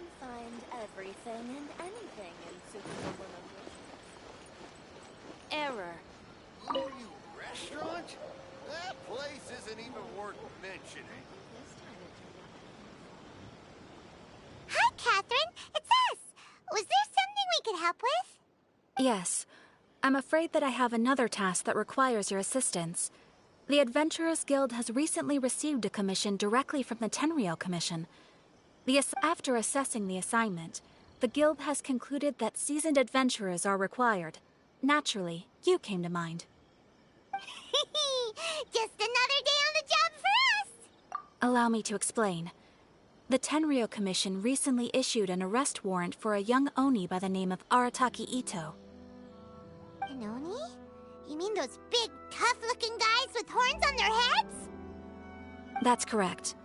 can find everything and anything in Super Error. Ooh, you restaurant? That place isn't even worth mentioning. Hi, Catherine. It's us. Was there something we could help with? Yes. I'm afraid that I have another task that requires your assistance. The Adventurers Guild has recently received a commission directly from the Tenryou Commission. After assessing the assignment, the Guild has concluded that seasoned adventurers are required. Naturally, you came to mind. Just another day on the job for us! Allow me to explain. The Tenryou Commission recently issued an arrest warrant for a young Oni by the name of Arataki Itto. An Oni? You mean those big, tough-looking guys with horns on their heads? That's correct.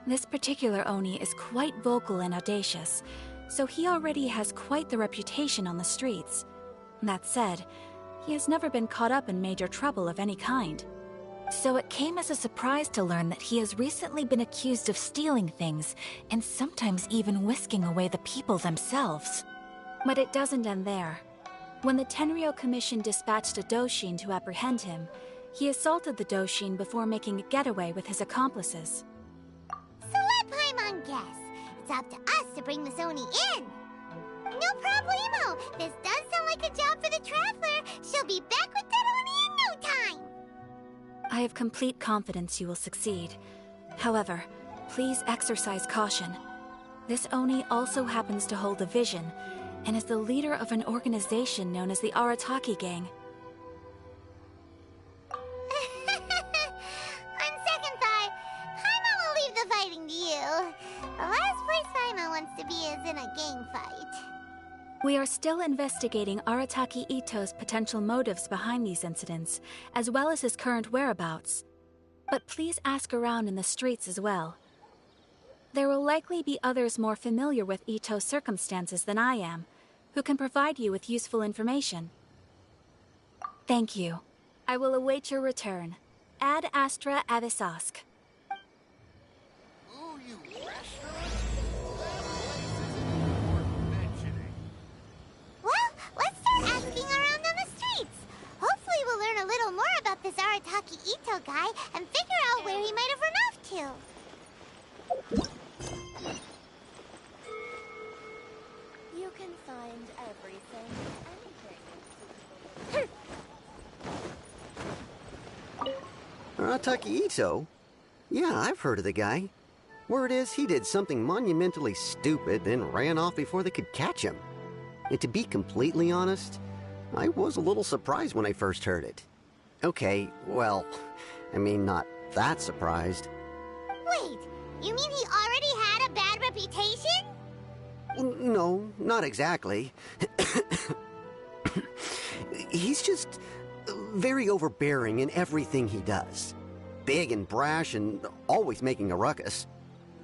This particular Oni is quite vocal and audacious, so he already has quite the reputation on the streets. That said, he has never been caught up in major trouble of any kind. So it came as a surprise to learn that he has recently been accused of stealing things, and sometimes even whisking away the people themselves. But it doesn't end there. When the Tenryou Commission dispatched a Doshin to apprehend him, he assaulted the Doshin before making a getaway with his accomplices. So let Paimon guess. It's up to us to bring this Oni in. No problemo. This does sound like a job for the Traveler. She'll be back with that Oni in no time. I have complete confidence you will succeed. However, please exercise caution. This Oni also happens to hold a vision, and is the leader of an organization known as the Arataki Gang. On second thought, Paimon will leave the fighting to you. The last place Paimon wants to be is in a gang fight. We are still investigating Arataki Itto's potential motives behind these incidents, as well as his current whereabouts. But please ask around in the streets as well. There will likely be others more familiar with Itto's circumstances than I am, who can provide you with useful information. Thank you. I will await your return. Ad Astra Avisask. Ooh, you restaurant? That place isn't even worth mentioning. Well, let's start asking around on the streets. Hopefully we'll learn a little more about this Arataki Itto guy and figure out where he might have run off to. You can find everything and anything. Arataki Itto? Yeah, I've heard of the guy. Word is he did something monumentally stupid, then ran off before they could catch him. And to be completely honest, I was a little surprised when I first heard it. Okay, well, I mean, not that surprised. Wait, you mean he already had a bad reputation? No, not exactly. He's just very overbearing in everything he does. Big and brash and always making a ruckus.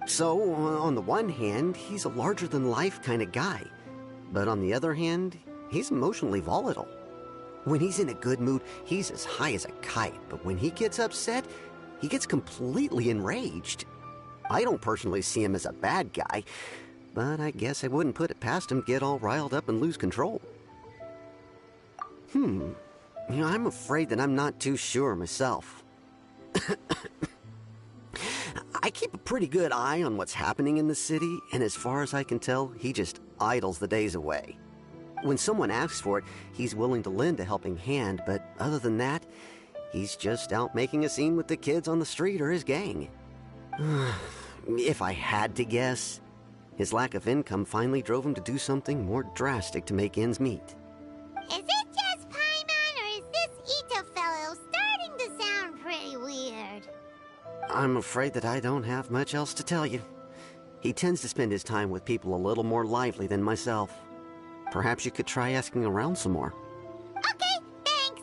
So, on the one hand, he's a larger-than-life kind of guy. But on the other hand, he's emotionally volatile. When he's in a good mood, he's as high as a kite. But when he gets upset, he gets completely enraged. I don't personally see him as a bad guy, but I guess I wouldn't put it past him to get all riled up and lose control. I'm afraid that I'm not too sure myself. I keep a pretty good eye on what's happening in the city, and as far as I can tell, he just idles the days away. When someone asks for it, he's willing to lend a helping hand, but other than that, he's just out making a scene with the kids on the street or his gang. If I had to guess, his lack of income finally drove him to do something more drastic to make ends meet. Is it just Paimon, or is this Itto fellow starting to sound pretty weird? I'm afraid that I don't have much else to tell you. He tends to spend his time with people a little more lively than myself. Perhaps you could try asking around some more. Okay, thanks.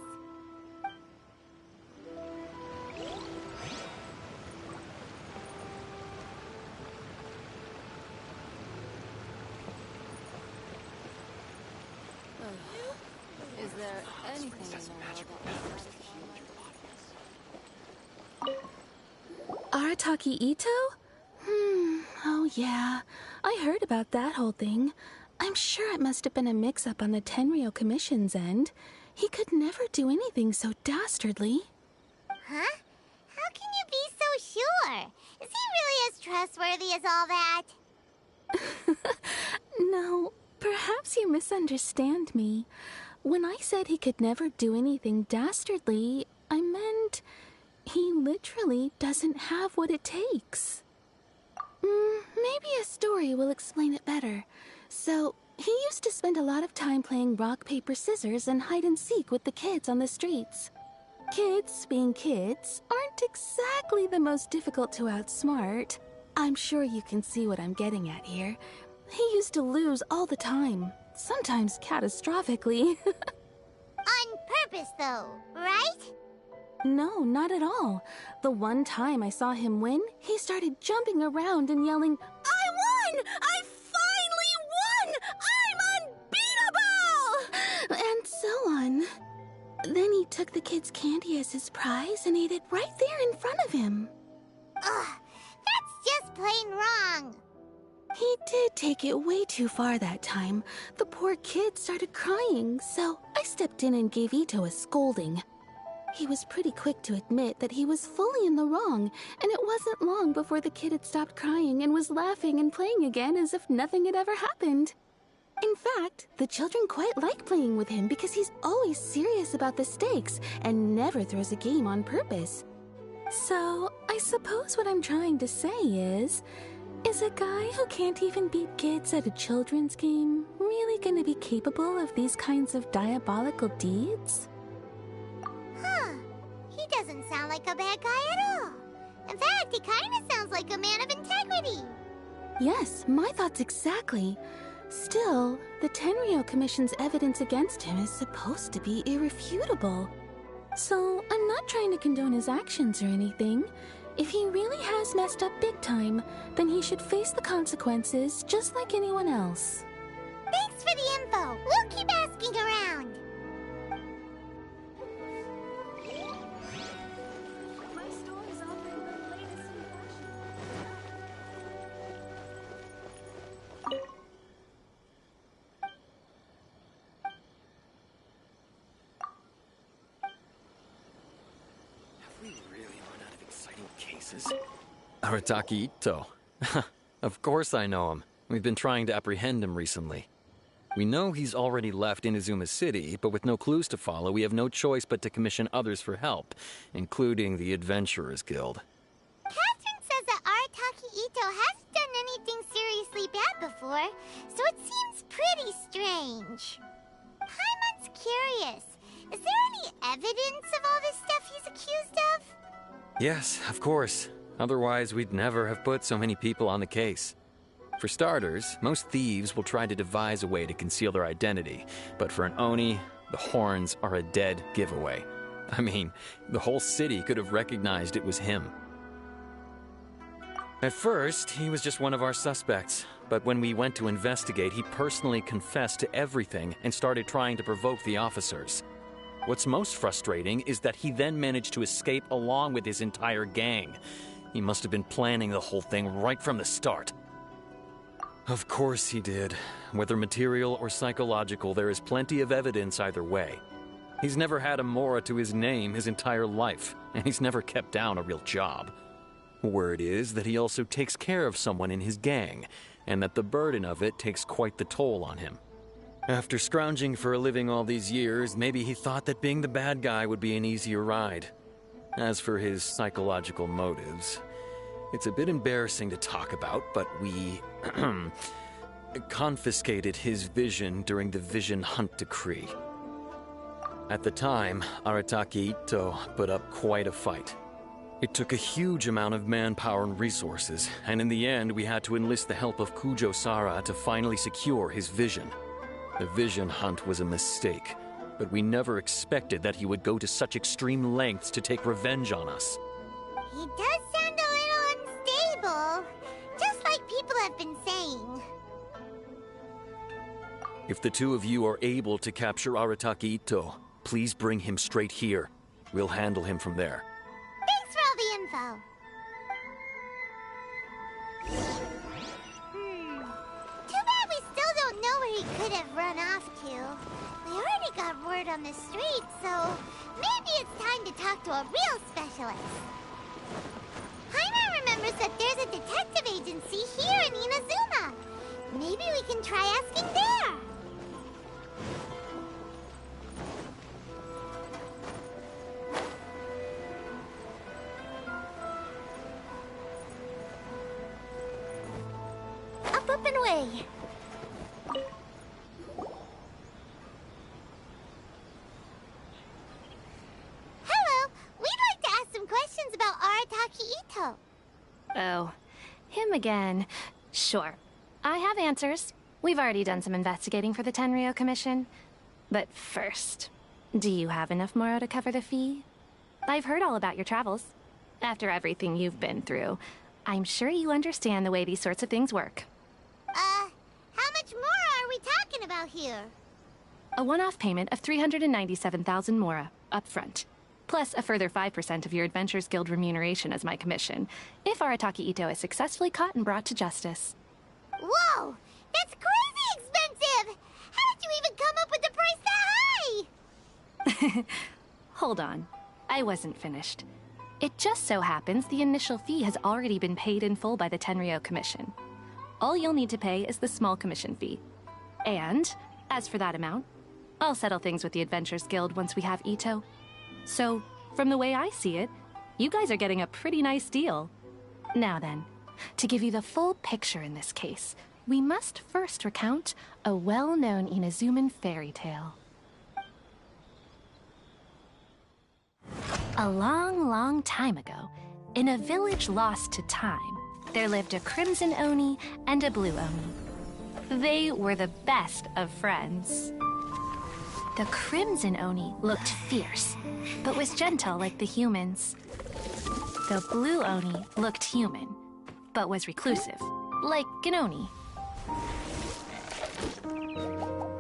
Is there anything you know about Arataki Itto? Oh Oh, yeah. I heard about that whole thing. I'm sure it must have been a mix-up on the Tenryou Commission's end. He could never do anything so dastardly. Huh? How can you be so sure? Is he really as trustworthy as all that? No, perhaps you misunderstand me. When I said he could never do anything dastardly, I meant he literally doesn't have what it takes. Maybe a story will explain it better. So, he used to spend a lot of time playing rock, paper, scissors and hide and seek with the kids on the streets. Kids, being kids, aren't exactly the most difficult to outsmart. I'm sure you can see what I'm getting at here. He used to lose all the time, sometimes catastrophically. On purpose, though, right? No, not at all. The one time I saw him win, he started jumping around and yelling, "I won! I finally won! I'm unbeatable!" And so on. Then he took the kid's candy as his prize and ate it right there in front of him. Ugh, that's just plain wrong. He did take it way too far that time. The poor kid started crying, so I stepped in and gave Itto a scolding. He was pretty quick to admit that he was fully in the wrong, and it wasn't long before the kid had stopped crying and was laughing and playing again as if nothing had ever happened. In fact, the children quite like playing with him because he's always serious about the stakes and never throws a game on purpose. So, I suppose what I'm trying to say is a guy who can't even beat kids at a children's game really gonna be capable of these kinds of diabolical deeds? Huh. He doesn't sound like a bad guy at all. In fact, he kind of sounds like a man of integrity. Yes, my thoughts exactly. Still, the Tenryou Commission's evidence against him is supposed to be irrefutable. So, I'm not trying to condone his actions or anything. If he really has messed up big time, then he should face the consequences just like anyone else. Thanks for the info. We'll keep asking around. My store is offering the latest in fashion. Have we really run out of exciting cases? Arataki Itto. Of course I know him. We've been trying to apprehend him recently. We know he's already left Inazuma City, but with no clues to follow, we have no choice but to commission others for help, including the Adventurers Guild. Catherine says that Arataki Itto hasn't done anything seriously bad before, so it seems pretty strange. Paimon's curious. Is there any evidence of all this stuff he's accused of? Yes, of course. Otherwise, we'd never have put so many people on the case. For starters, most thieves will try to devise a way to conceal their identity, but for an Oni, the horns are a dead giveaway. I mean, the whole city could have recognized it was him. At first, he was just one of our suspects, but when we went to investigate, he personally confessed to everything and started trying to provoke the officers. What's most frustrating is that he then managed to escape along with his entire gang. He must have been planning the whole thing right from the start. Of course he did. Whether material or psychological, there is plenty of evidence either way. He's never had a Mora to his name his entire life, and he's never kept down a real job. Word is that he also takes care of someone in his gang, and that the burden of it takes quite the toll on him. After scrounging for a living all these years, maybe he thought that being the bad guy would be an easier ride. As for his psychological motives, it's a bit embarrassing to talk about, but we confiscated his vision during the Vision Hunt Decree. At the time, Arataki Itto put up quite a fight. It took a huge amount of manpower and resources, and in the end we had to enlist the help of Kujo Sara to finally secure his vision. The Vision Hunt was a mistake, but we never expected that he would go to such extreme lengths to take revenge on us. He does sound a little unstable, just like people have been saying. If the two of you are able to capture Arataki Itto, please bring him straight here. We'll handle him from there. Thanks for all the info. got word on the street, so maybe it's time to talk to a real specialist. Paimon remembers that there's a detective agency here in Inazuma. Maybe we can try asking there. Up and away. Hello, we'd like to ask some questions about Arataki Itto. Oh, him again. Sure. I have answers. We've already done some investigating for the Tenryou Commission. But first, do you have enough Moro to cover the fee? I've heard all about your travels. After everything you've been through, I'm sure you understand the way these sorts of things work. How much more are we talking about here? A one-off payment of 397,000 Mora, up front. Plus a further 5% of your Adventures Guild remuneration as my commission, if Arataki Itto is successfully caught and brought to justice. Whoa! That's crazy expensive! How did you even come up with the price that high? Hold on. I wasn't finished. It just so happens the initial fee has already been paid in full by the Tenryou Commission. All you'll need to pay is the small commission fee. And, as for that amount, I'll settle things with the Adventures Guild once we have Itto. So, from the way I see it, you guys are getting a pretty nice deal. Now then, to give you the full picture in this case, we must first recount a well-known Inazuman fairy tale. A long, long time ago, in a village lost to time, there lived a Crimson Oni and a Blue Oni. They were the best of friends. The Crimson Oni looked fierce, but was gentle like the humans. The Blue Oni looked human, but was reclusive, like an Oni.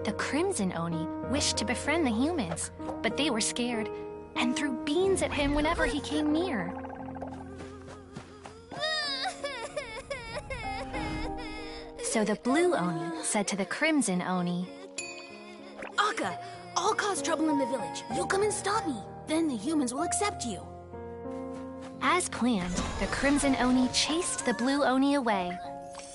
The Crimson Oni wished to befriend the humans, but they were scared and threw beans at him whenever he came near. So the Blue Oni said to the Crimson Oni, Akka, I'll cause trouble in the village. You come and stop me. Then the humans will accept you. As planned, the Crimson Oni chased the Blue Oni away.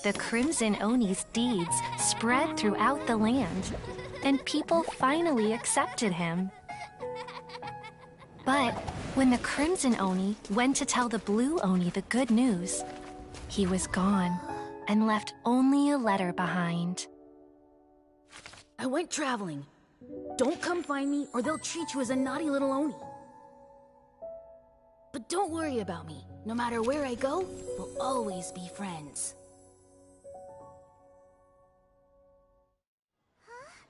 The Crimson Oni's deeds spread throughout the land, and people finally accepted him. But when the Crimson Oni went to tell the Blue Oni the good news, he was gone and left only a letter behind. I went traveling. Don't come find me or they'll treat you as a naughty little Oni. But don't worry about me. No matter where I go, we'll always be friends. Huh?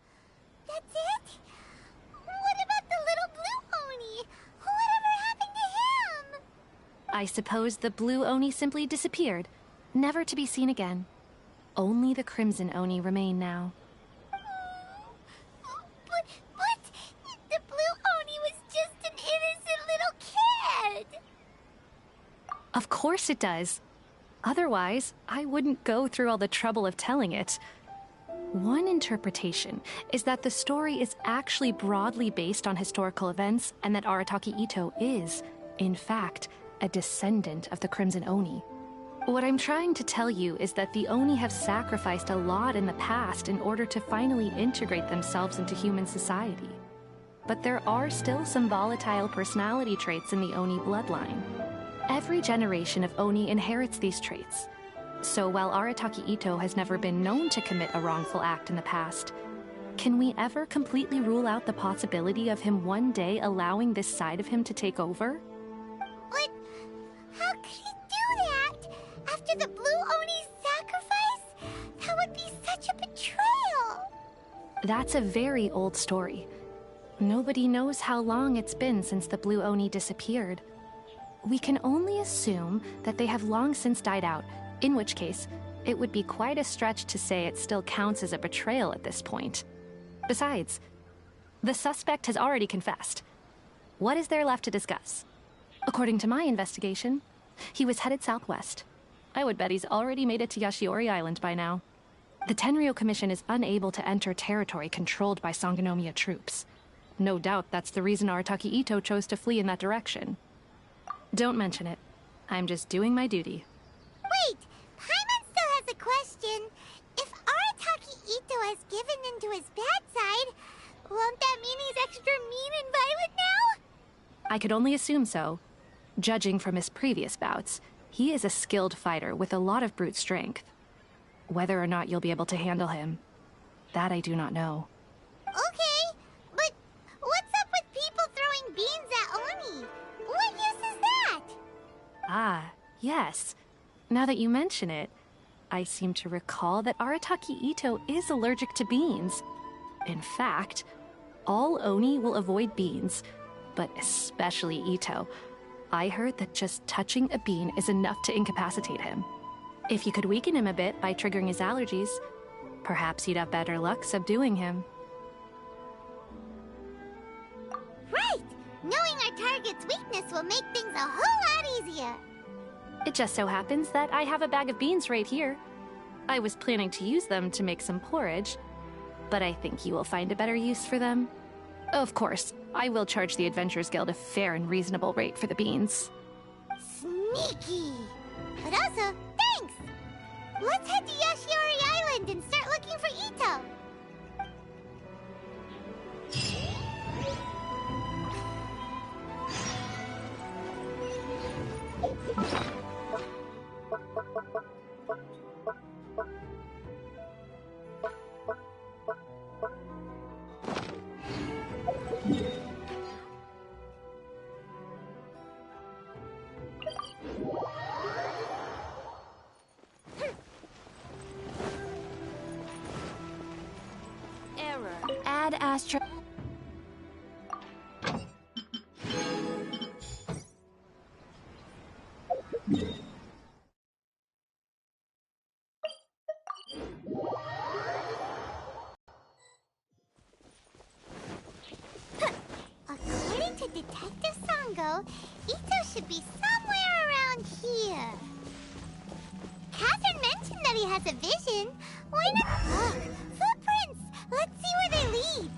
That's it? What about the little Blue Oni? Whatever happened to him? I suppose the Blue Oni simply disappeared, never to be seen again. Only the Crimson Oni remain now. But the Blue Oni was just an innocent little kid! Of course it does. Otherwise, I wouldn't go through all the trouble of telling it. One interpretation is that the story is actually broadly based on historical events and that Arataki Itto is, in fact, a descendant of the Crimson Oni. What I'm trying to tell you is that the Oni have sacrificed a lot in the past in order to finally integrate themselves into human society. But there are still some volatile personality traits in the Oni bloodline. Every generation of Oni inherits these traits. So while Arataki Itto has never been known to commit a wrongful act in the past, can we ever completely rule out the possibility of him one day allowing this side of him to take over? But how could he do that? After the Blue Oni's sacrifice? That would be such a betrayal! That's a very old story. Nobody knows how long it's been since the Blue Oni disappeared. We can only assume that they have long since died out, in which case, it would be quite a stretch to say it still counts as a betrayal at this point. Besides, the suspect has already confessed. What is there left to discuss? According to my investigation, he was headed southwest. I would bet he's already made it to Yashiori Island by now. The Tenryou Commission is unable to enter territory controlled by Sangonomiya troops. No doubt that's the reason Arataki Itto chose to flee in that direction. Don't mention it. I'm just doing my duty. Wait! Paimon still has a question. If Arataki Itto has given into his bad side, won't that mean he's extra mean and violent now? I could only assume so. Judging from his previous bouts, he is a skilled fighter with a lot of brute strength. Whether or not you'll be able to handle him, that I do not know. Okay, but what's up with people throwing beans at Oni? What use is that? Ah, yes. Now that you mention it, I seem to recall that Arataki Itto is allergic to beans. In fact, all Oni will avoid beans, but especially Itto. I heard that just touching a bean is enough to incapacitate him. If you could weaken him a bit by triggering his allergies, perhaps you'd have better luck subduing him. Right! Knowing our target's weakness will make things a whole lot easier. It just so happens that I have a bag of beans right here. I was planning to use them to make some porridge, but I think you will find a better use for them. Of course, I will charge the Adventurers Guild a fair and reasonable rate for the beans. Sneaky! But also, thanks! Let's head to Yashiori Island and start looking for Itto! Error. Add Astro. According to Detective Sango, Itto should be somewhere around here. Catherine mentioned that he has a vision. Why not? Look, footprints! Let's see where they lead.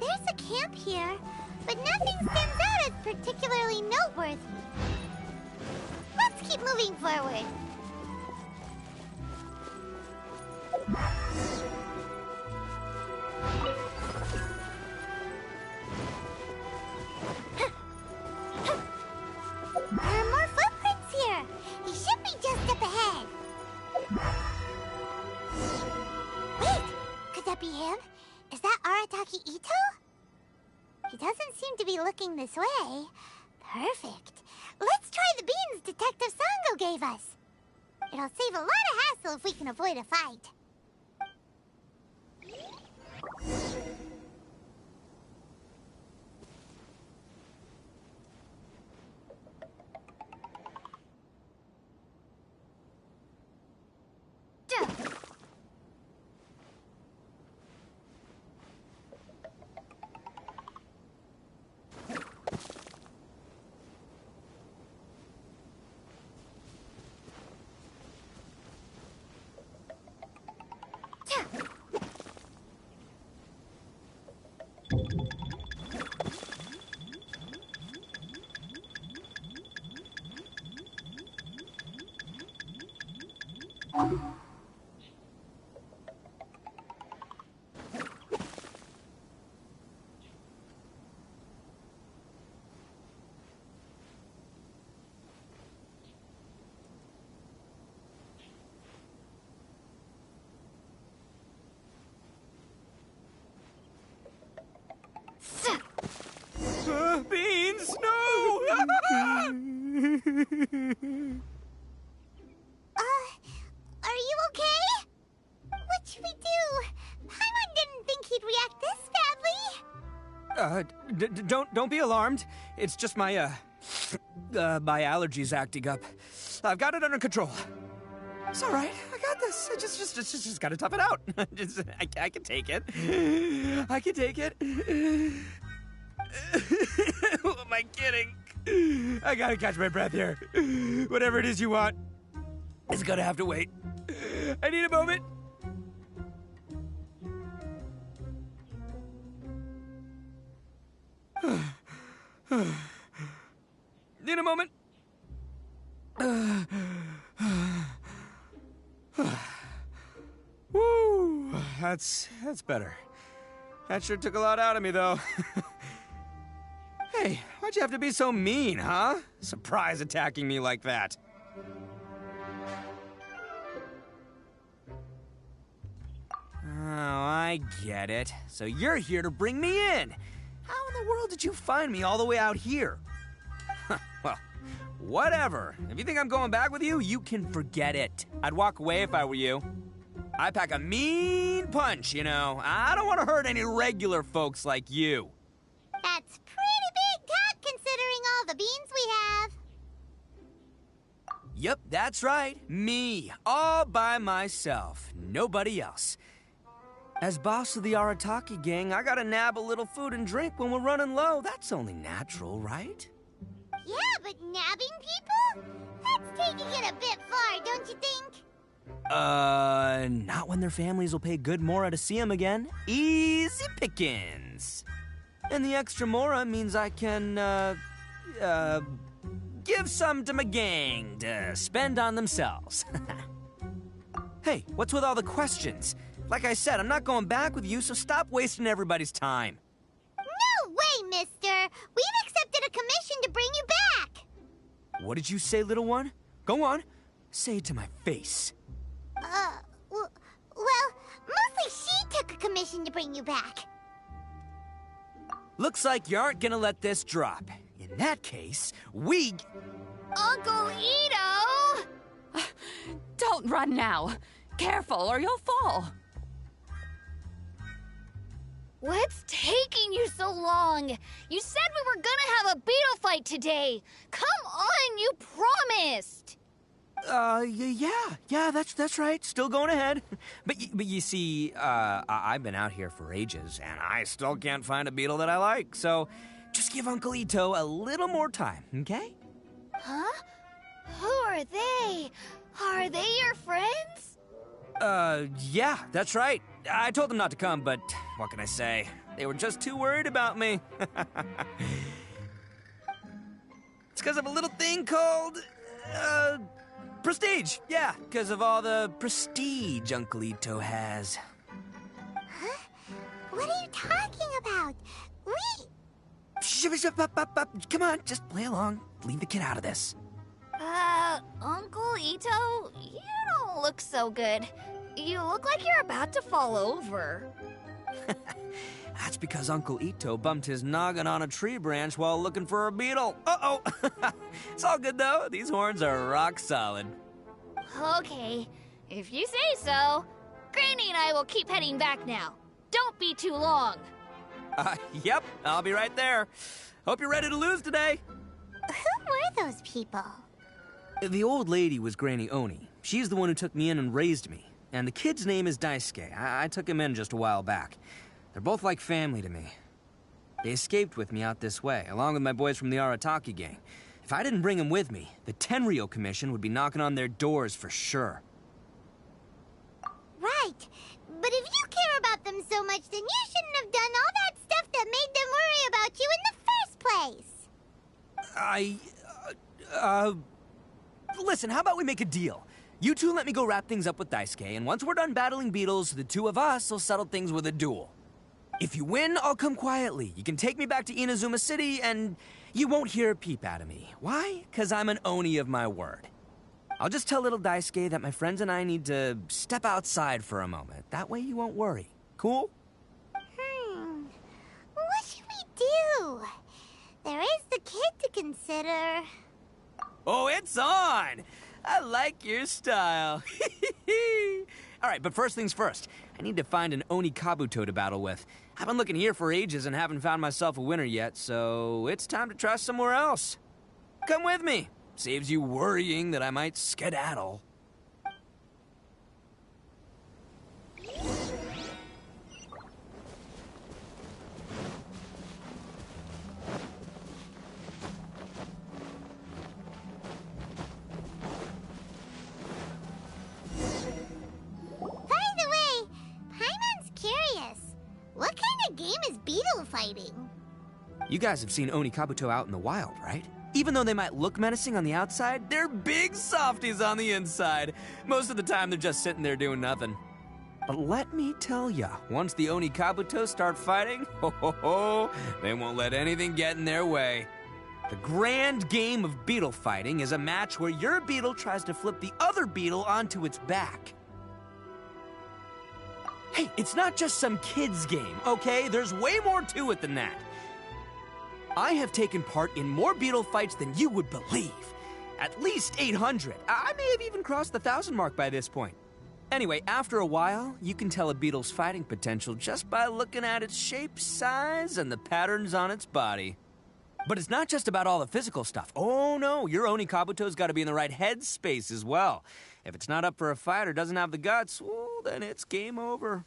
There's a camp here, but nothing stands out as particularly noteworthy. Let's keep moving forward. There are more footprints here. He should be just up ahead. Wait, could that be him? Is that Arataki Itto? He doesn't seem to be looking this way. Perfect. Let's try the beans Detective Sango gave us. It'll save a lot of hassle if we can avoid a fight. Beans, no! Are you okay? What should we do? Paimon didn't think he'd react this badly. Don't be alarmed. It's just my, my allergies acting up. I've got it under control. It's all right. I got this. I just gotta tough it out. I can take it. I can take it. Who am I kidding? I gotta catch my breath here. Whatever it is you want, it's gonna have to wait. I need a moment. Need a moment. Woo! That's better. That sure took a lot out of me, though. Hey, why'd you have to be so mean, huh? Surprise attacking me like that. Oh, I get it. So you're here to bring me in. How in the world did you find me all the way out here? Well, whatever. If you think I'm going back with you, you can forget it. I'd walk away if I were you. I pack a mean punch, you know. I don't want to hurt any regular folks like you. That's pretty big talk considering all the beans we have. Yep, that's right. Me. All by myself. Nobody else. As boss of the Arataki gang, I gotta nab a little food and drink when we're running low. That's only natural, right? Yeah, but nabbing people? That's taking it a bit far, don't you think? Not when their families will pay good mora to see them again. Easy pickings. And the extra mora means I can, give some to my gang to spend on themselves. Hey, what's with all the questions? Like I said, I'm not going back with you, so stop wasting everybody's time. No way, mister! We've accepted a commission to bring you back! What did you say, little one? Go on. Say it to my face. Well, mostly she took a commission to bring you back. Looks like you aren't gonna let this drop. In that case, we... Uncle Itto! Don't run now. Careful or you'll fall. What's taking you so long? You said we were gonna have a beetle fight today. Come on, you promised. Yeah, that's right. Still going ahead. But you see, I've been out here for ages, and I still can't find a beetle that I like. So, just give Uncle Itto a little more time, okay? Huh? Who are they? Are they your friends? Yeah, that's right. I told them not to come, but what can I say? They were just too worried about me. It's because of a little thing called, prestige. Yeah, because of all the prestige Uncle Itto has. Huh? What are you talking about? Come on, just play along. Leave the kid out of this. Uncle Itto, you don't look so good. You look like you're about to fall over. That's because Uncle Itto bumped his noggin on a tree branch while looking for a beetle. Uh-oh! It's all good, though. These horns are rock solid. Okay, if you say so. Granny and I will keep heading back now. Don't be too long. Yep, I'll be right there. Hope you're ready to lose today. Who were those people? The old lady was Granny Oni. She's the one who took me in and raised me. And the kid's name is Daisuke. I took him in just a while back. They're both like family to me. They escaped with me out this way, along with my boys from the Arataki gang. If I didn't bring them with me, the Tenryou Commission would be knocking on their doors for sure. Right. But if you care about them so much, then you shouldn't have done all that stuff that made them worry about you in the first place. Listen, how about we make a deal? You two let me go wrap things up with Daisuke, and once we're done battling beetles, the two of us will settle things with a duel. If you win, I'll come quietly. You can take me back to Inazuma City, and you won't hear a peep out of me. Why? 'Cause I'm an Oni of my word. I'll just tell little Daisuke that my friends and I need to step outside for a moment. That way you won't worry. Cool? What should we do? There is the kid to consider. Oh, it's on! I like your style. All right, but first things first. I need to find an Oni Kabuto to battle with. I've been looking here for ages and haven't found myself a winner yet, so it's time to try somewhere else. Come with me. Saves you worrying that I might skedaddle. What kind of game is beetle fighting? You guys have seen Oni Kabuto out in the wild, right? Even though they might look menacing on the outside, they're big softies on the inside. Most of the time, they're just sitting there doing nothing. But let me tell ya, once the Oni Kabuto start fighting, they won't let anything get in their way. The grand game of beetle fighting is a match where your beetle tries to flip the other beetle onto its back. Hey, it's not just some kid's game, okay? There's way more to it than that. I have taken part in more beetle fights than you would believe. At least 800. I may have even crossed the 1,000 mark by this point. Anyway, after a while, you can tell a beetle's fighting potential just by looking at its shape, size, and the patterns on its body. But it's not just about all the physical stuff. Oh no, your Oni Kabuto's got to be in the right headspace as well. If it's not up for a fight or doesn't have the guts, well, then it's game over.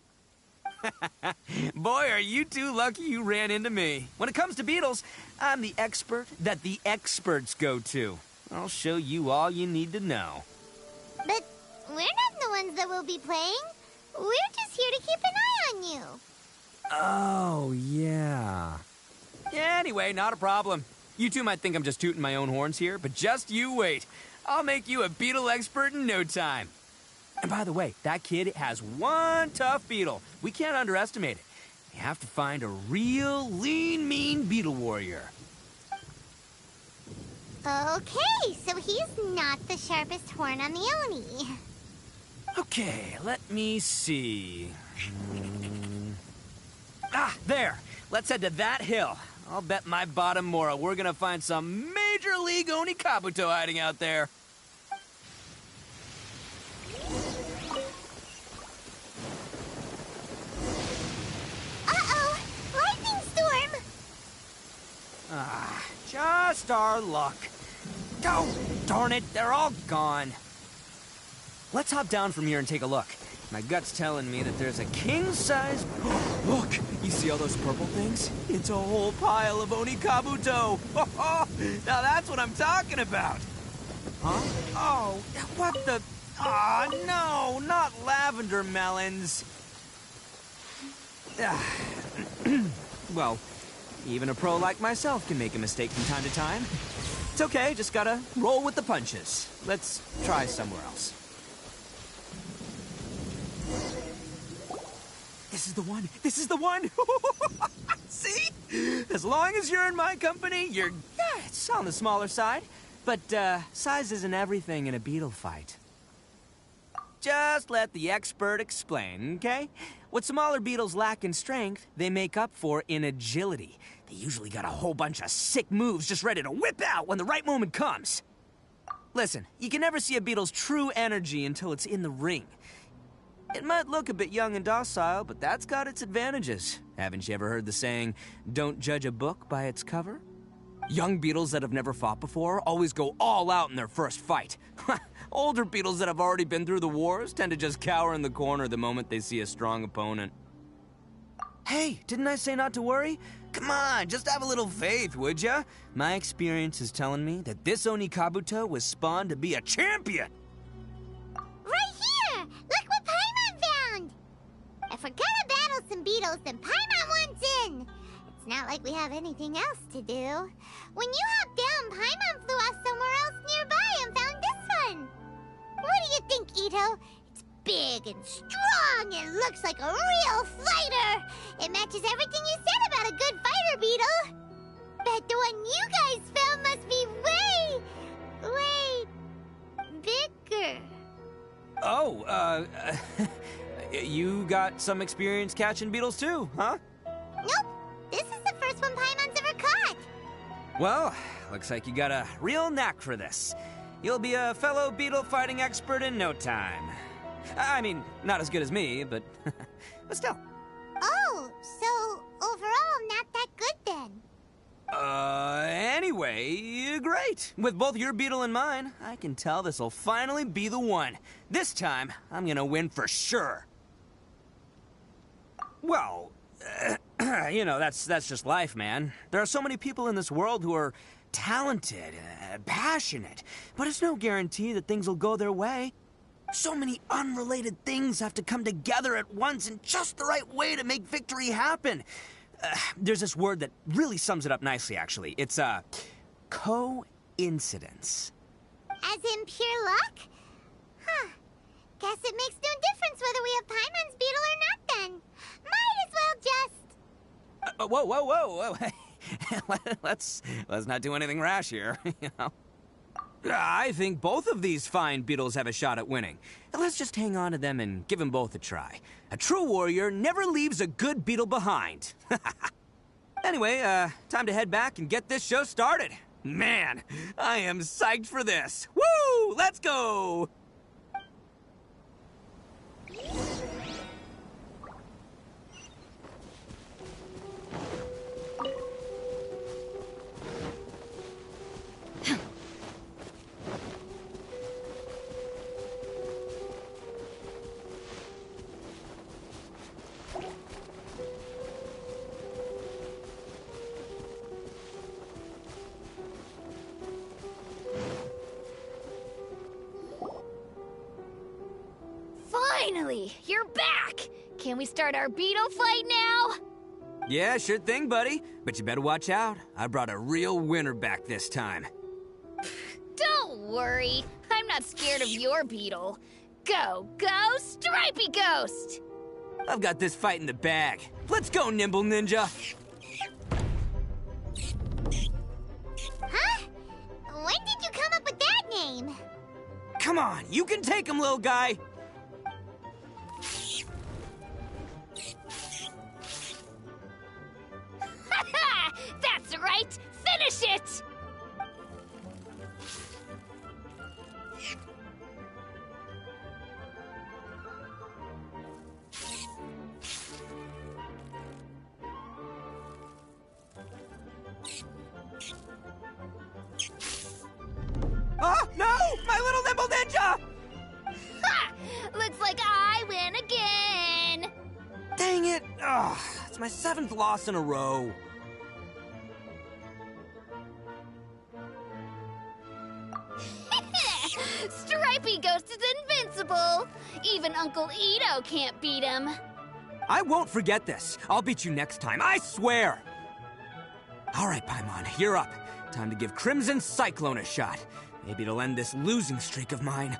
Boy, are you two lucky you ran into me. When it comes to beetles, I'm the expert that the experts go to. I'll show you all you need to know. But we're not the ones that will be playing. We're just here to keep an eye on you. Oh, yeah. Yeah, anyway, not a problem. You two might think I'm just tooting my own horns here, but just you wait. I'll make you a beetle expert in no time. And by the way, that kid has one tough beetle. We can't underestimate it. You have to find a real lean, mean beetle warrior. Okay, so he's not the sharpest horn on the Oni. Okay, let me see. Ah, there. Let's head to that hill. I'll bet my bottom moral we're gonna find some major league Oni Kabuto hiding out there. Uh-oh! Lightning storm! Ah, just our luck. Oh, darn it, they're all gone. Let's hop down from here and take a look. My gut's telling me that there's a king-size... Look, you see all those purple things? It's a whole pile of Oni Kabuto. Now that's what I'm talking about. Huh? Oh, what the... Ah, no, not lavender melons. Well, even a pro like myself can make a mistake from time to time. It's okay, just gotta roll with the punches. Let's try somewhere else. This is the one! This is the one! See? As long as you're in my company, you're... it's on the smaller side. But, size isn't everything in a beetle fight. Just let the expert explain, okay? What smaller beetles lack in strength, they make up for in agility. They usually got a whole bunch of sick moves just ready to whip out when the right moment comes. Listen, you can never see a beetle's true energy until it's in the ring. It might look a bit young and docile, but that's got its advantages. Haven't you ever heard the saying, don't judge a book by its cover? Young beetles that have never fought before always go all out in their first fight. Older beetles that have already been through the wars tend to just cower in the corner the moment they see a strong opponent. Hey, didn't I say not to worry? Come on, just have a little faith, would ya? My experience is telling me that this Oni Kabuto was spawned to be a champion. Right here! Look what Paimon found! If we're gonna battle some beetles, then Paimon wants in! It's not like we have anything else to do. When you hopped down, Paimon flew off somewhere else nearby and found this one! What do you think, Itto? It's big and strong and looks like a real fighter! It matches everything you said about a good fighter beetle! Bet the one you guys found must be way bigger. Oh, you got some experience catching beetles too, huh? Nope. This is the first one Paimon's ever caught. Well, looks like you got a real knack for this. You'll be a fellow beetle fighting expert in no time. I mean, not as good as me, but still. Oh, so overall not that good then. Anyway, great. With both your beetle and mine, I can tell this'll finally be the one. This time, I'm gonna win for sure. Well, you know, that's just life, man. There are so many people in this world who are talented, passionate, but it's no guarantee that things will go their way. So many unrelated things have to come together at once in just the right way to make victory happen. There's this word that really sums it up nicely, actually. It's, coincidence. As in pure luck? Huh. Guess it makes no difference whether we have Paimon's beetle or not then. Might as well just... Whoa. let's not do anything rash here, you know? I think both of these fine beetles have a shot at winning. Let's just hang on to them and give them both a try. A true warrior never leaves a good beetle behind. Anyway, time to head back and get this show started. Man, I am psyched for this. Woo! Let's go! Finally, you're back! Can we start our beetle fight now? Yeah, sure thing, buddy. But you better watch out. I brought a real winner back this time. Don't worry. I'm not scared of your beetle. Go, Stripey Ghost! I've got this fight in the bag. Let's go, Nimble Ninja! Huh? When did you come up with that name? Come on, you can take him, little guy! That's right! Finish it! Oh, no! My little Nimble Ninja! Ha! Looks like I win again! Dang it! Ugh, it's my 7th loss in a row. Stripey Ghost is invincible! Even Uncle Itto can't beat him. I won't forget this. I'll beat you next time, I swear! All right, Paimon, you're up. Time to give Crimson Cyclone a shot. Maybe it'll end this losing streak of mine.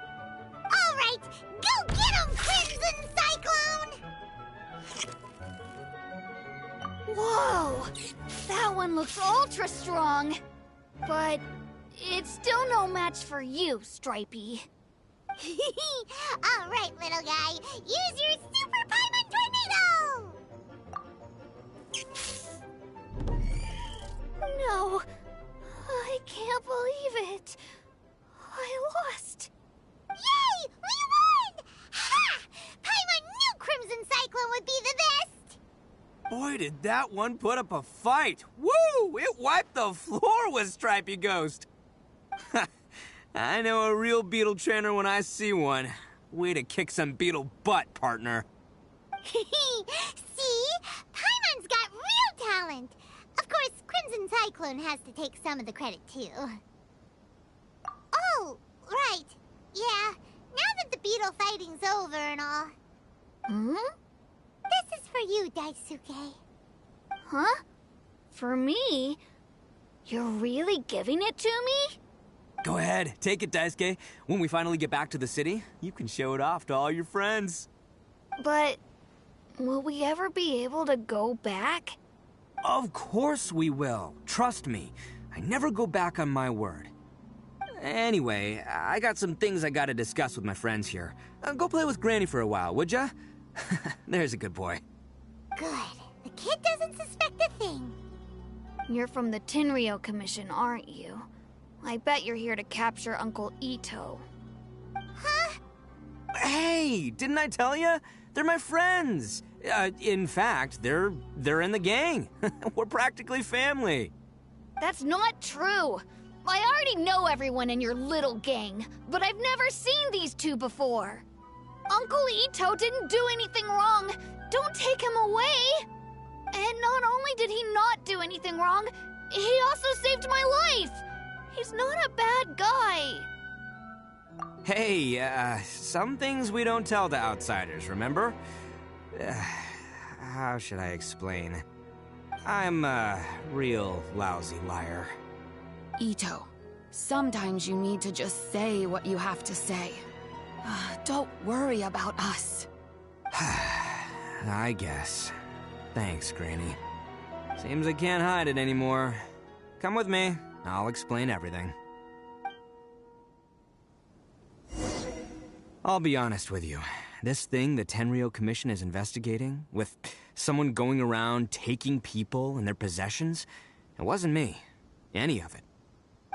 All right, go get him, Crimson Cyclone! Whoa! That one looks ultra strong. But it's still no match for you, Stripey. All right, little guy, use your Super Paimon Tornado! No, I can't believe it. I lost. Yay! We won! Ha! Paimon knew Crimson Cyclone would be the best! Boy, did that one put up a fight. Woo! It wiped the floor with Stripey Ghost. I know a real beetle trainer when I see one. Way to kick some beetle butt, partner. See? Paimon's got real talent. Of course, Crimson Cyclone has to take some of the credit, too. Oh, right. Yeah, now that the beetle fighting's over and all. This is for you, Daisuke. Huh? For me? You're really giving it to me? Go ahead, take it, Daisuke. When we finally get back to the city, you can show it off to all your friends. But will we ever be able to go back? Of course we will. Trust me. I never go back on my word. Anyway, I got some things I gotta discuss with my friends here. Go play with Granny for a while, would ya? There's a good boy. Good. The kid doesn't suspect a thing. You're from the Tenryou Commission, aren't you? I bet you're here to capture Uncle Itto. Huh? Hey, didn't I tell ya? They're my friends. In fact, they're in the gang. We're practically family. That's not true. I already know everyone in your little gang, but I've never seen these two before. Uncle Itto didn't do anything wrong. Don't take him away. And not only did he not do anything wrong, he also saved my life. He's not a bad guy. Hey, some things we don't tell to outsiders, remember? How should I explain? I'm a real lousy liar. Itto, sometimes you need to just say what you have to say. Don't worry about us. I guess. Thanks, Granny. Seems I can't hide it anymore. Come with me. I'll explain everything. I'll be honest with you. This thing the Tenryou Commission is investigating, with someone going around taking people and their possessions, it wasn't me. Any of it.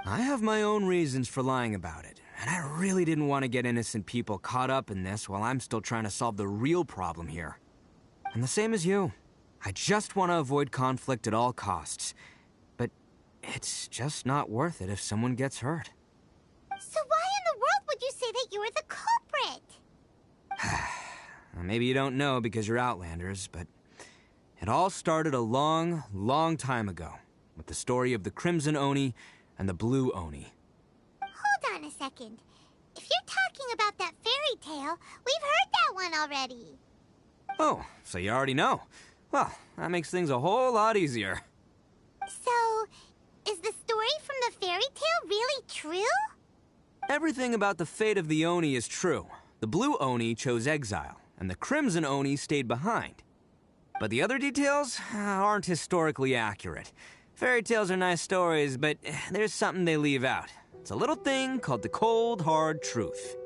I have my own reasons for lying about it, and I really didn't want to get innocent people caught up in this while I'm still trying to solve the real problem here. And the same as you. I just want to avoid conflict at all costs. But it's just not worth it if someone gets hurt. So why in the world would you say that you were the culprit? Maybe you don't know because you're Outlanders, but it all started a long, long time ago with the story of the Crimson Oni and the Blue Oni. Hold on a second. If you're talking about that fairy tale, we've heard that one already. Oh, so you already know. Well, that makes things a whole lot easier. So, is the story from the fairy tale really true? Everything about the fate of the Oni is true. The Blue Oni chose exile, and the Crimson Oni stayed behind. But the other details aren't historically accurate. Fairy tales are nice stories, but there's something they leave out. It's a little thing called the cold, hard truth.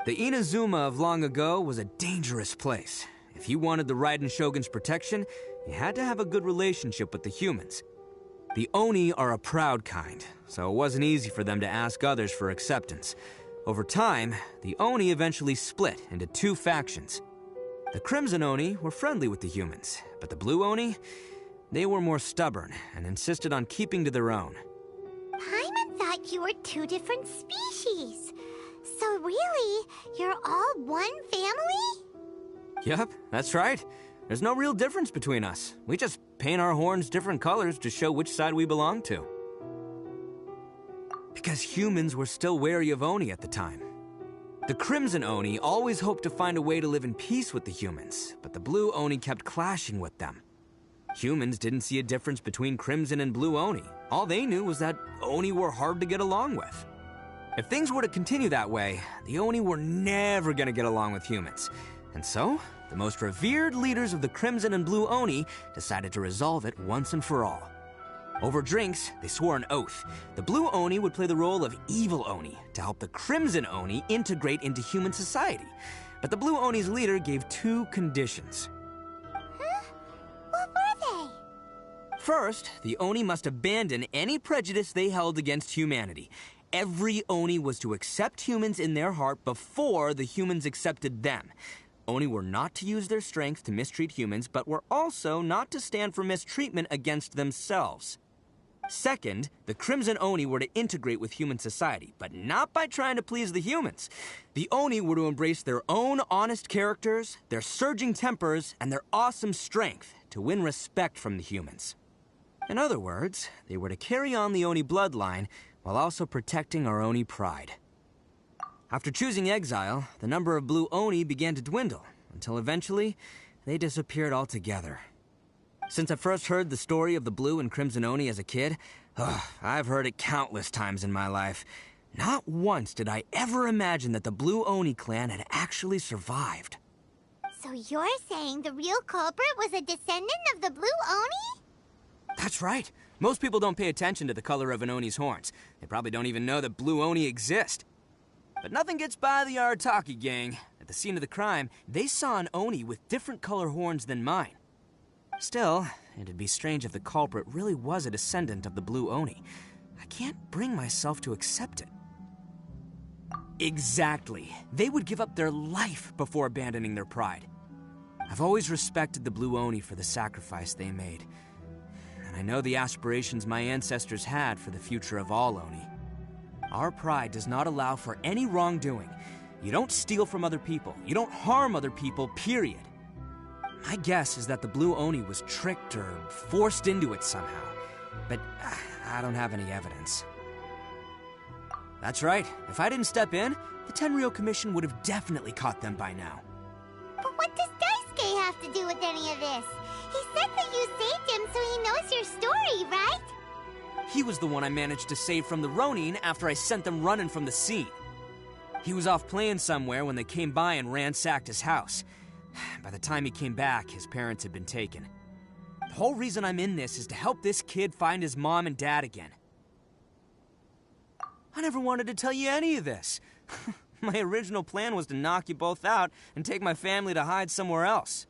The Inazuma of long ago was a dangerous place. If you wanted the Raiden Shogun's protection, you had to have a good relationship with the humans. The Oni are a proud kind, so it wasn't easy for them to ask others for acceptance. Over time, the Oni eventually split into two factions. The Crimson Oni were friendly with the humans, but the Blue Oni, they were more stubborn and insisted on keeping to their own. Paimon thought you were two different species. So really, you're all one family? Yep, that's right. There's no real difference between us. We just paint our horns different colors to show which side we belong to. Because humans were still wary of Oni at the time. The Crimson Oni always hoped to find a way to live in peace with the humans, but the Blue Oni kept clashing with them. Humans didn't see a difference between Crimson and Blue Oni. All they knew was that Oni were hard to get along with. If things were to continue that way, the Oni were never gonna get along with humans. And so, the most revered leaders of the Crimson and Blue Oni decided to resolve it once and for all. Over drinks, they swore an oath. The Blue Oni would play the role of evil Oni to help the Crimson Oni integrate into human society. But the Blue Oni's leader gave two conditions. Huh? What were they? First, the Oni must abandon any prejudice they held against humanity. Every Oni was to accept humans in their heart before the humans accepted them. Oni were not to use their strength to mistreat humans, but were also not to stand for mistreatment against themselves. Second, the Crimson Oni were to integrate with human society, but not by trying to please the humans. The Oni were to embrace their own honest characters, their surging tempers, and their awesome strength to win respect from the humans. In other words, they were to carry on the Oni bloodline while also protecting our Oni pride. After choosing exile, the number of Blue Oni began to dwindle, until eventually, they disappeared altogether. Since I first heard the story of the Blue and Crimson Oni as a kid, I've heard it countless times in my life. Not once did I ever imagine that the Blue Oni clan had actually survived. So you're saying the real culprit was a descendant of the Blue Oni? That's right. Most people don't pay attention to the color of an Oni's horns. They probably don't even know that Blue Oni exist. But nothing gets by the Arataki gang. At the scene of the crime, they saw an Oni with different color horns than mine. Still, it'd be strange if the culprit really was a descendant of the Blue Oni. I can't bring myself to accept it. Exactly. They would give up their life before abandoning their pride. I've always respected the Blue Oni for the sacrifice they made. And I know the aspirations my ancestors had for the future of all Oni. Our pride does not allow for any wrongdoing. You don't steal from other people. You don't harm other people, period. My guess is that the Blue Oni was tricked or forced into it somehow. But I don't have any evidence. That's right. If I didn't step in, the Tenryou Commission would have definitely caught them by now. But what does Daisuke have to do with any of this? He said that you saved him so he knows your story, right? He was the one I managed to save from the Ronin after I sent them running from the scene. He was off playing somewhere when they came by and ransacked his house. By the time he came back, his parents had been taken. The whole reason I'm in this is to help this kid find his mom and dad again. I never wanted to tell you any of this. My original plan was to knock you both out and take my family to hide somewhere else.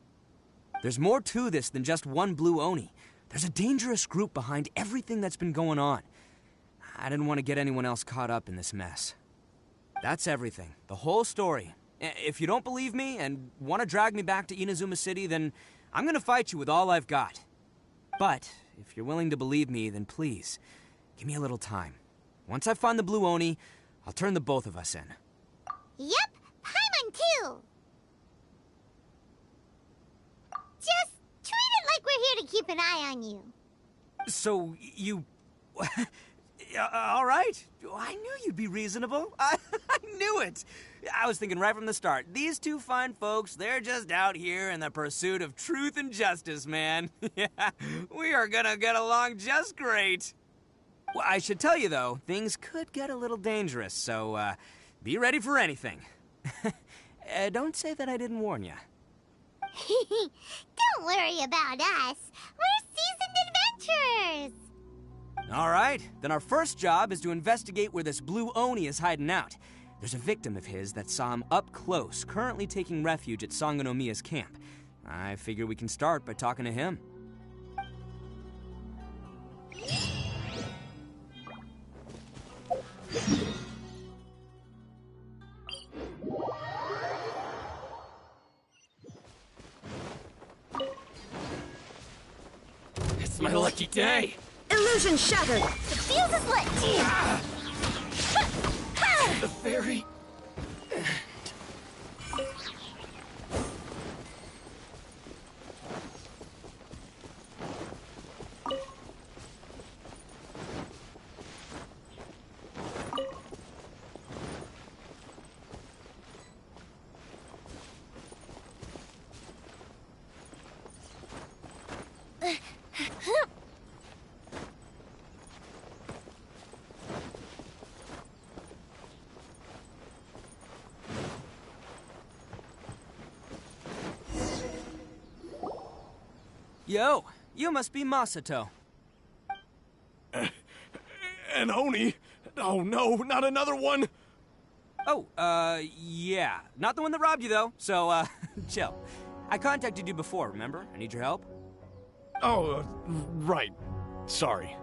There's more to this than just one blue Oni. There's a dangerous group behind everything that's been going on. I didn't want to get anyone else caught up in this mess. That's everything. The whole story. If you don't believe me and want to drag me back to Inazuma City, then I'm gonna fight you with all I've got. But if you're willing to believe me, then please, give me a little time. Once I find the blue Oni, I'll turn the both of us in. Yep, Paimon too. Just treat it like we're here to keep an eye on you. So, you... all right. I knew you'd be reasonable. I knew it. I was thinking right from the start, these two fine folks, they're just out here in the pursuit of truth and justice, man. Yeah, we are gonna get along just great. Well, I should tell you, though, things could get a little dangerous, so, be ready for anything. Don't say that I didn't warn you. Don't worry about us. We're seasoned adventurers. All right, then our first job is to investigate where this blue Oni is hiding out. There's a victim of his that saw him up close, currently taking refuge at Sangonomiya's camp. I figure we can start by talking to him. It's my lucky day! Illusion shattered! The fuse is lit! The fairy... Yo, you must be Masato. An Oni? Oh no, not another one! Oh, yeah. Not the one that robbed you, though, so, chill. I contacted you before, remember? I need your help. Oh, right. Sorry.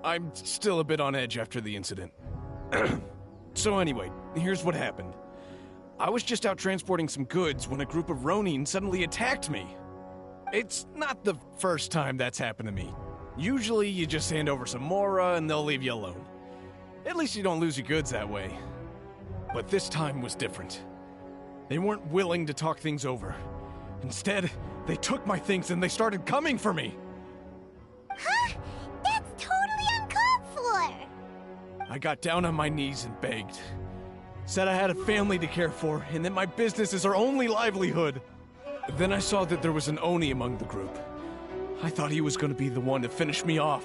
I'm still a bit on edge after the incident. So anyway, here's what happened. I was just out transporting some goods when a group of Ronin suddenly attacked me. It's not the first time that's happened to me. Usually you just hand over some Mora and they'll leave you alone. At least you don't lose your goods that way. But this time was different. They weren't willing to talk things over. Instead, they took my things and they started coming for me. Huh? That's totally uncalled for. I got down on my knees and begged. Said I had a family to care for and that my business is our only livelihood. Then I saw that there was an Oni among the group. I thought he was going to be the one to finish me off.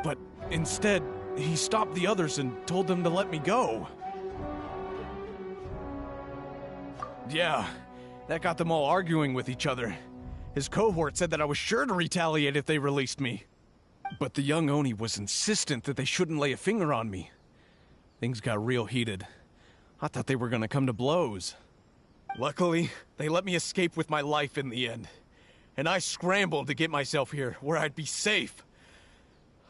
But instead, he stopped the others and told them to let me go. Yeah, that got them all arguing with each other. His cohort said that I was sure to retaliate if they released me. But the young Oni was insistent that they shouldn't lay a finger on me. Things got real heated. I thought they were going to come to blows. Luckily, they let me escape with my life in the end. And I scrambled to get myself here, where I'd be safe.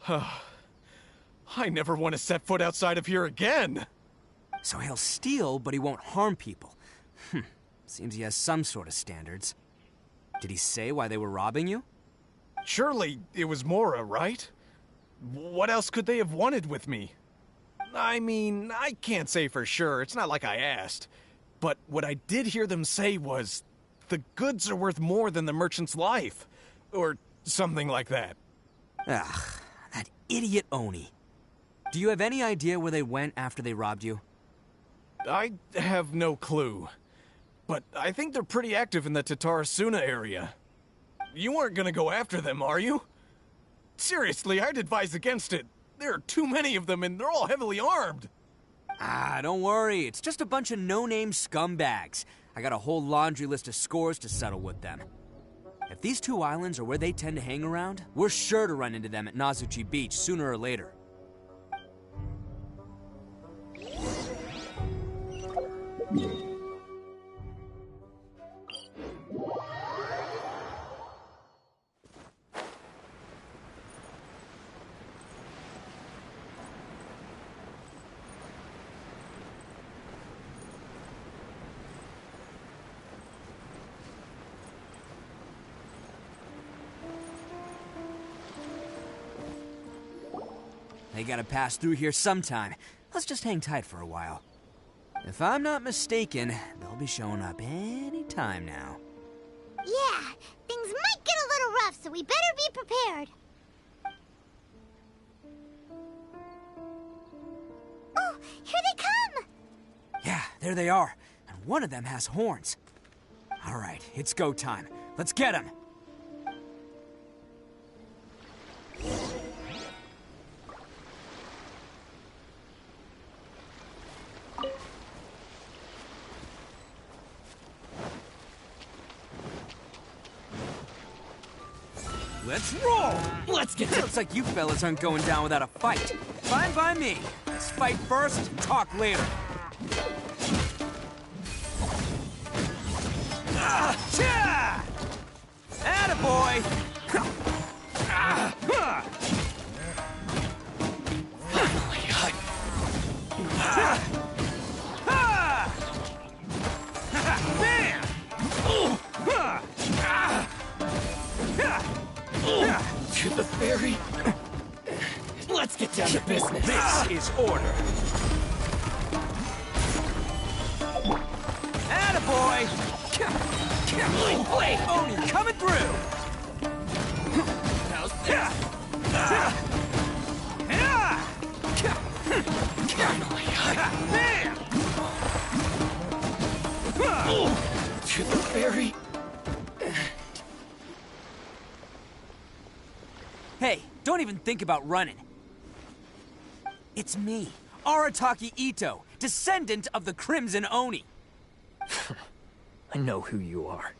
I never want to set foot outside of here again! So he'll steal, but he won't harm people. Seems he has some sort of standards. Did he say why they were robbing you? Surely it was Mora, right? What else could they have wanted with me? I mean, I can't say for sure, it's not like I asked. But what I did hear them say was, the goods are worth more than the merchant's life. Or something like that. Ugh, that idiot Oni. Do you have any idea where they went after they robbed you? I have no clue. But I think they're pretty active in the Tatarasuna area. you aren't gonna go after them, are you? Seriously, I'd advise against it. There are too many of them, and they're all heavily armed. Ah, don't worry. It's just a bunch of no-name scumbags. I got a whole laundry list of scores to settle with them. If these two islands are where they tend to hang around, we're sure to run into them at Nazuchi Beach sooner or later. They gotta pass through here sometime. Let's just hang tight for a while. If I'm not mistaken, they'll be showing up any time now. Yeah, things might get a little rough, so we better be prepared. Oh, here they come! Yeah, there they are. And one of them has horns. All right, it's go time. Let's get them. Let's roll! Let's get it! Looks like you fellas aren't going down without a fight. Fine by me. Let's fight first, talk later. Attaboy! To the ferry. Let's get down to business. This is order. Attaboy! Wait, Oni coming through! How's that? To the ferry. Hey, don't even think about running. It's me, Arataki Itto, descendant of the Crimson Oni. I know who you are.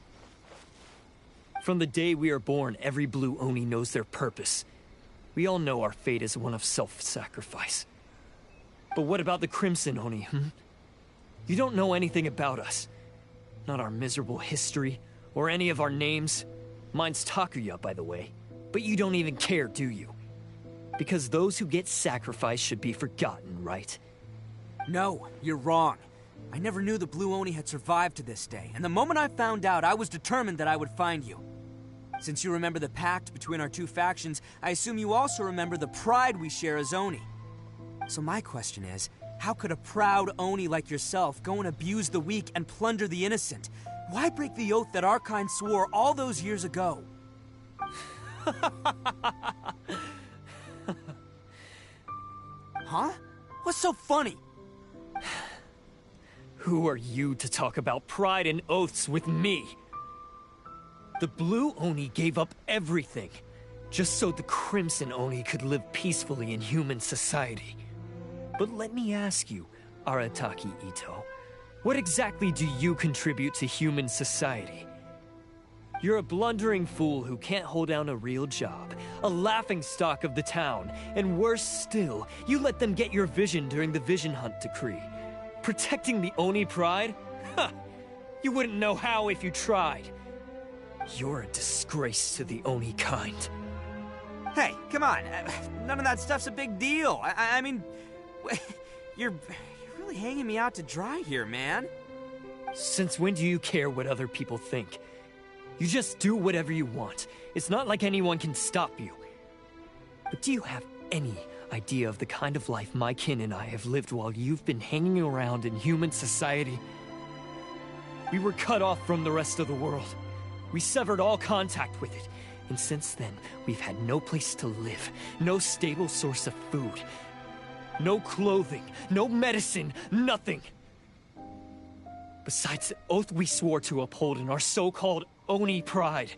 From the day we are born, every blue Oni knows their purpose. We all know our fate is one of self-sacrifice. But what about the Crimson Oni, You don't know anything about us. Not our miserable history, or any of our names. Mine's Takuya, by the way. But you don't even care, do you? Because those who get sacrificed should be forgotten, right? No, you're wrong. I never knew the Blue Oni had survived to this day, and the moment I found out, I was determined that I would find you. Since you remember the pact between our two factions, I assume you also remember the pride we share as Oni. So my question is, how could a proud Oni like yourself go and abuse the weak and plunder the innocent? Why break the oath that our kind swore all those years ago? Huh? What's so funny? Who are you to talk about pride and oaths with me? The Blue Oni gave up everything, just so the Crimson Oni could live peacefully in human society. But let me ask you, Arataki Itto, what exactly do you contribute to human society? You're a blundering fool who can't hold down a real job, a laughingstock of the town, and worse still, you let them get your vision during the Vision Hunt decree. Protecting the Oni pride? Ha! You wouldn't know how if you tried. You're a disgrace to the Oni kind. Hey, come on. None of that stuff's a big deal. I mean, you're really hanging me out to dry here, man. Since when do you care what other people think? You just do whatever you want. It's not like anyone can stop you. But do you have any idea of the kind of life my kin and I have lived while you've been hanging around in human society? We were cut off from the rest of the world. We severed all contact with it. And since then, we've had no place to live, no stable source of food, no clothing, no medicine, nothing. Besides the oath we swore to uphold in our so-called Oni pride,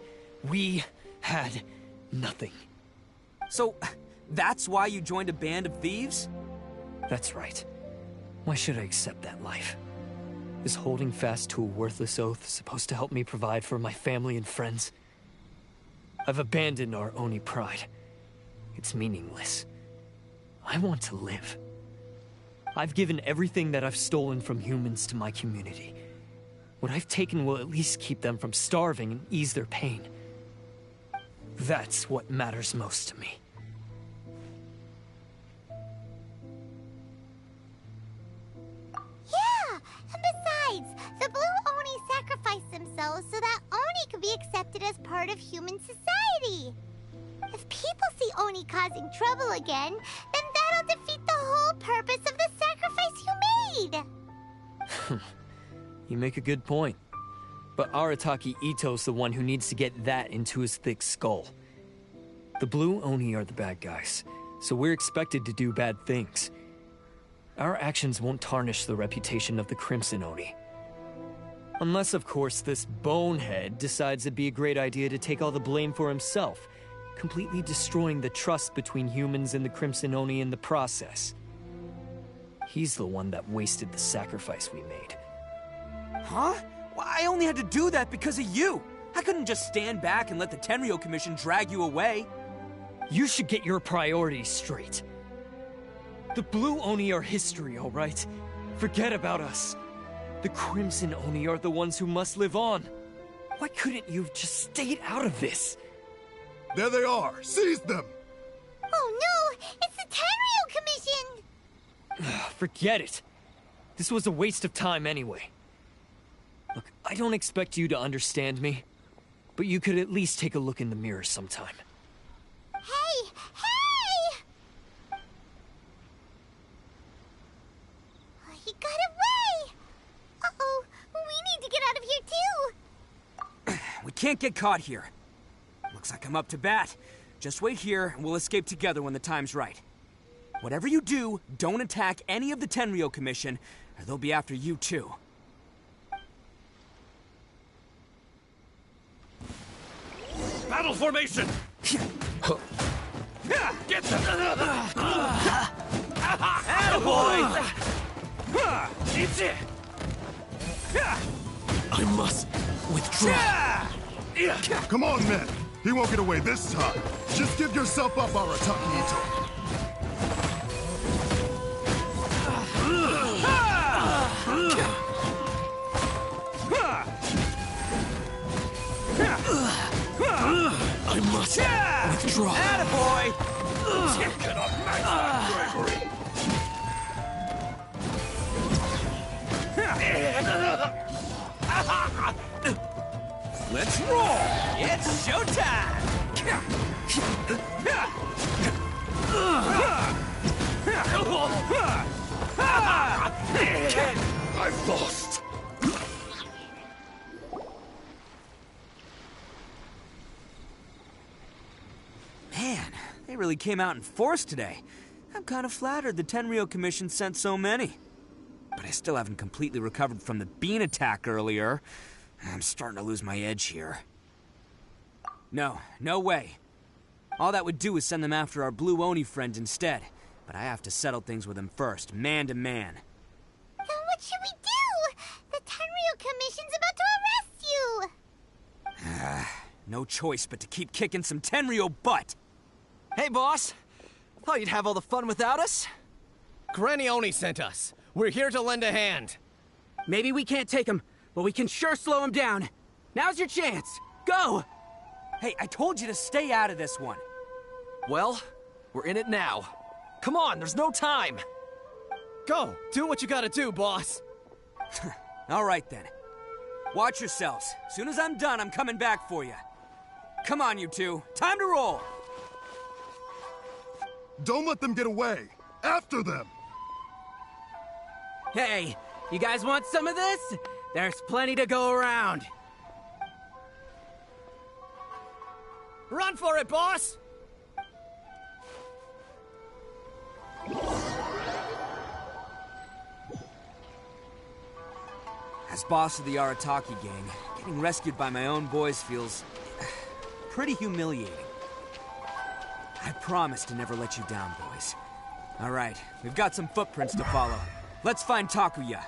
We had nothing. So, that's why you joined a band of thieves? That's right. Why should I accept that life? Is holding fast to a worthless oath supposed to help me provide for my family and friends? I've abandoned our Oni pride. It's meaningless. I want to live. I've given everything that I've stolen from humans to my community. What I've taken will at least keep them from starving and ease their pain. That's what matters most to me. Yeah, and besides, the Blue Oni sacrificed themselves so that Oni could be accepted as part of human society. If people see Oni causing trouble again, then that'll defeat the whole purpose of the sacrifice you made. You make a good point. But Arataki Itto's the one who needs to get that into his thick skull. The Blue Oni are the bad guys, so we're expected to do bad things. Our actions won't tarnish the reputation of the Crimson Oni. Unless, of course, this bonehead decides it'd be a great idea to take all the blame for himself, completely destroying the trust between humans and the Crimson Oni in the process. He's the one that wasted the sacrifice we made. Huh? Well, I only had to do that because of you. I couldn't just stand back and let the Tenryo Commission drag you away. You should get your priorities straight. The Blue Oni are history, all right? Forget about us. The Crimson Oni are the ones who must live on. Why couldn't you have just stayed out of this? There they are! Seize them! Oh no! It's the Tenryo Commission! Forget it. This was a waste of time anyway. Look, I don't expect you to understand me, but you could at least take a look in the mirror sometime. Hey! Hey! He got away! Uh-oh, we need to get out of here too! We can't get caught here. Looks like I'm up to bat. Just wait here, and we'll escape together when the time's right. Whatever you do, don't attack any of the Tenryo Commission, or they'll be after you too. Battle formation! Get them! Attaboy! I must withdraw. Come on, men! He won't get away this time! Just give yourself up, Arataki Itto! I must withdraw. Attaboy! Cannot match that bravery. Let's roll! It's showtime! I've lost. Man, they really came out in force today. I'm kind of flattered the Tenryo Commission sent so many. But I still haven't completely recovered from the bean attack earlier. I'm starting to lose my edge here. No way. All that would do is send them after our Blue Oni friend instead. But I have to settle things with him first, man to man. Then what should we do? The Tenryo Commission's about to arrest you! No choice but to keep kicking some Tenryo butt. Hey, boss. Thought you'd have all the fun without us? Granny Oni sent us. We're here to lend a hand. Maybe we can't take him, but we can sure slow him down. Now's your chance. Go! Hey, I told you to stay out of this one. Well, we're in it now. Come on, there's no time. Go, do what you gotta do, boss. All right, then. Watch yourselves. Soon as I'm done, I'm coming back for you. Come on, you two. Time to roll. Don't let them get away! After them! Hey, you guys want some of this? There's plenty to go around. Run for it, boss! As boss of the Arataki gang, getting rescued by my own boys feels pretty humiliating. I promise to never let you down, boys. All right, we've got some footprints to follow. Let's find Takuya.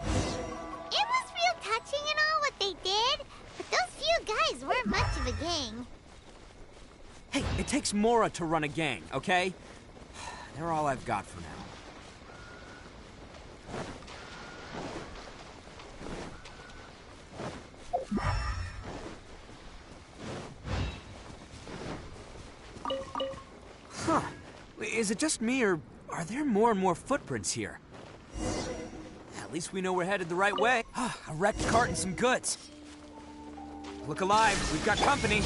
It was real touching and all what they did, but those few guys weren't much of a gang. Hey, it takes Mora to run a gang, okay? They're all I've got for now. Huh. Is it just me, or are there more and more footprints here? At least we know we're headed the right way. A wrecked cart and some goods. Look alive, we've got company.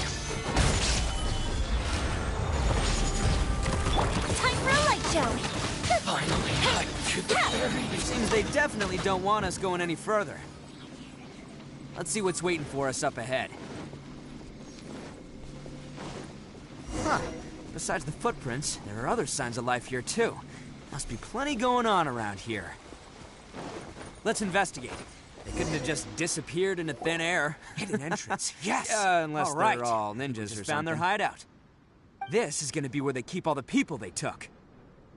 Time for a light show. Finally, I to the ferry. Seems they definitely don't want us going any further. Let's see what's waiting for us up ahead. Huh. Besides the footprints, there are other signs of life here too. Must be plenty going on around here. Let's investigate. They couldn't have just disappeared into thin air. Hidden entrance, yes! Unless they're all ninjas or something. Found their hideout. This is gonna be where they keep all the people they took.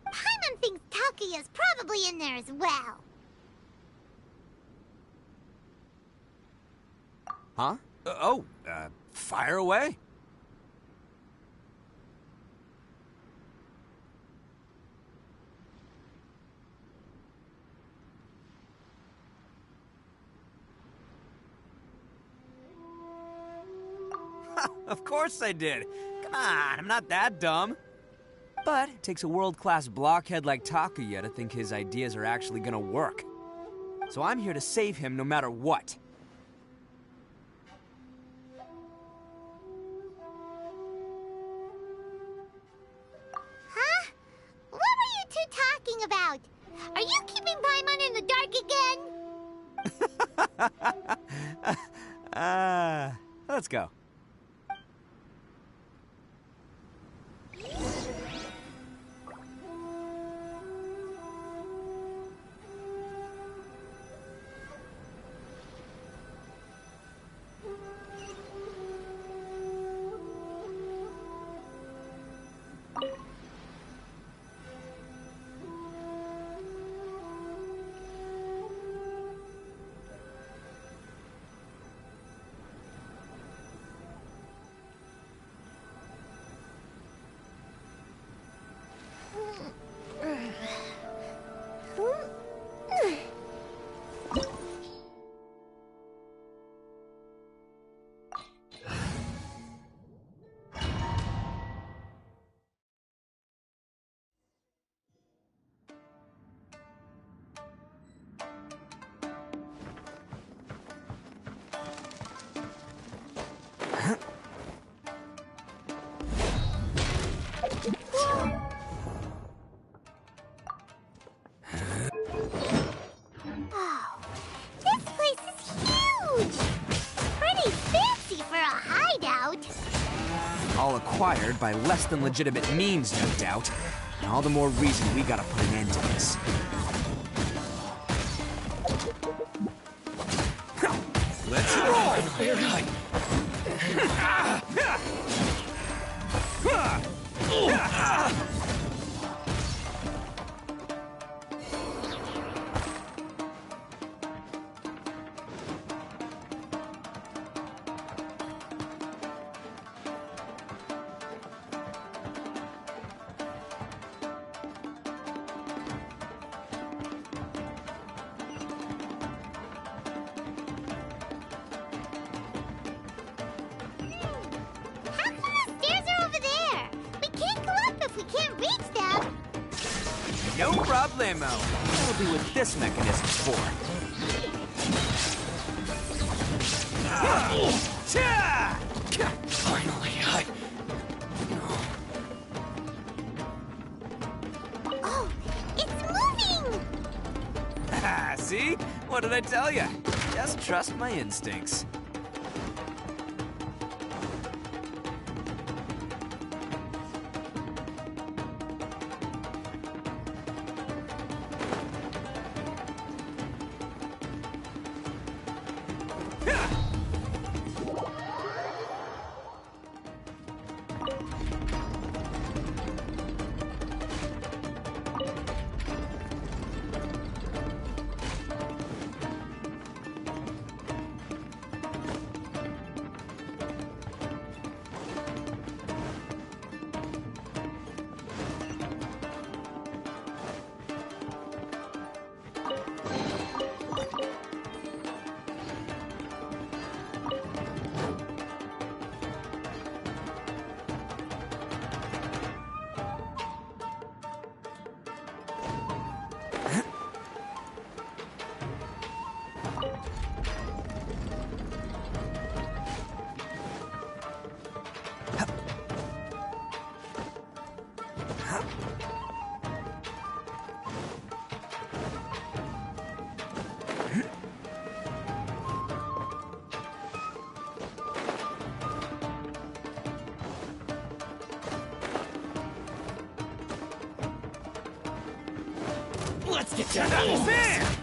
Paimon thinks Takuya's probably in there as well. Huh? Fire away. Of course I did. Come on, I'm not that dumb. But it takes a world-class blockhead like Takuya to think his ideas are actually gonna work. So I'm here to save him no matter what. Huh? What were you two talking about? Are you keeping Paimon in the dark again? Let's go. All acquired by less than legitimate means, no doubt. And all the more reason we gotta put an end to this. Let's roll! No problemo. That'll be what this mechanism's for. Finally, Oh, it's moving! See? What did I tell you? Just trust my instincts. Let's get down to business!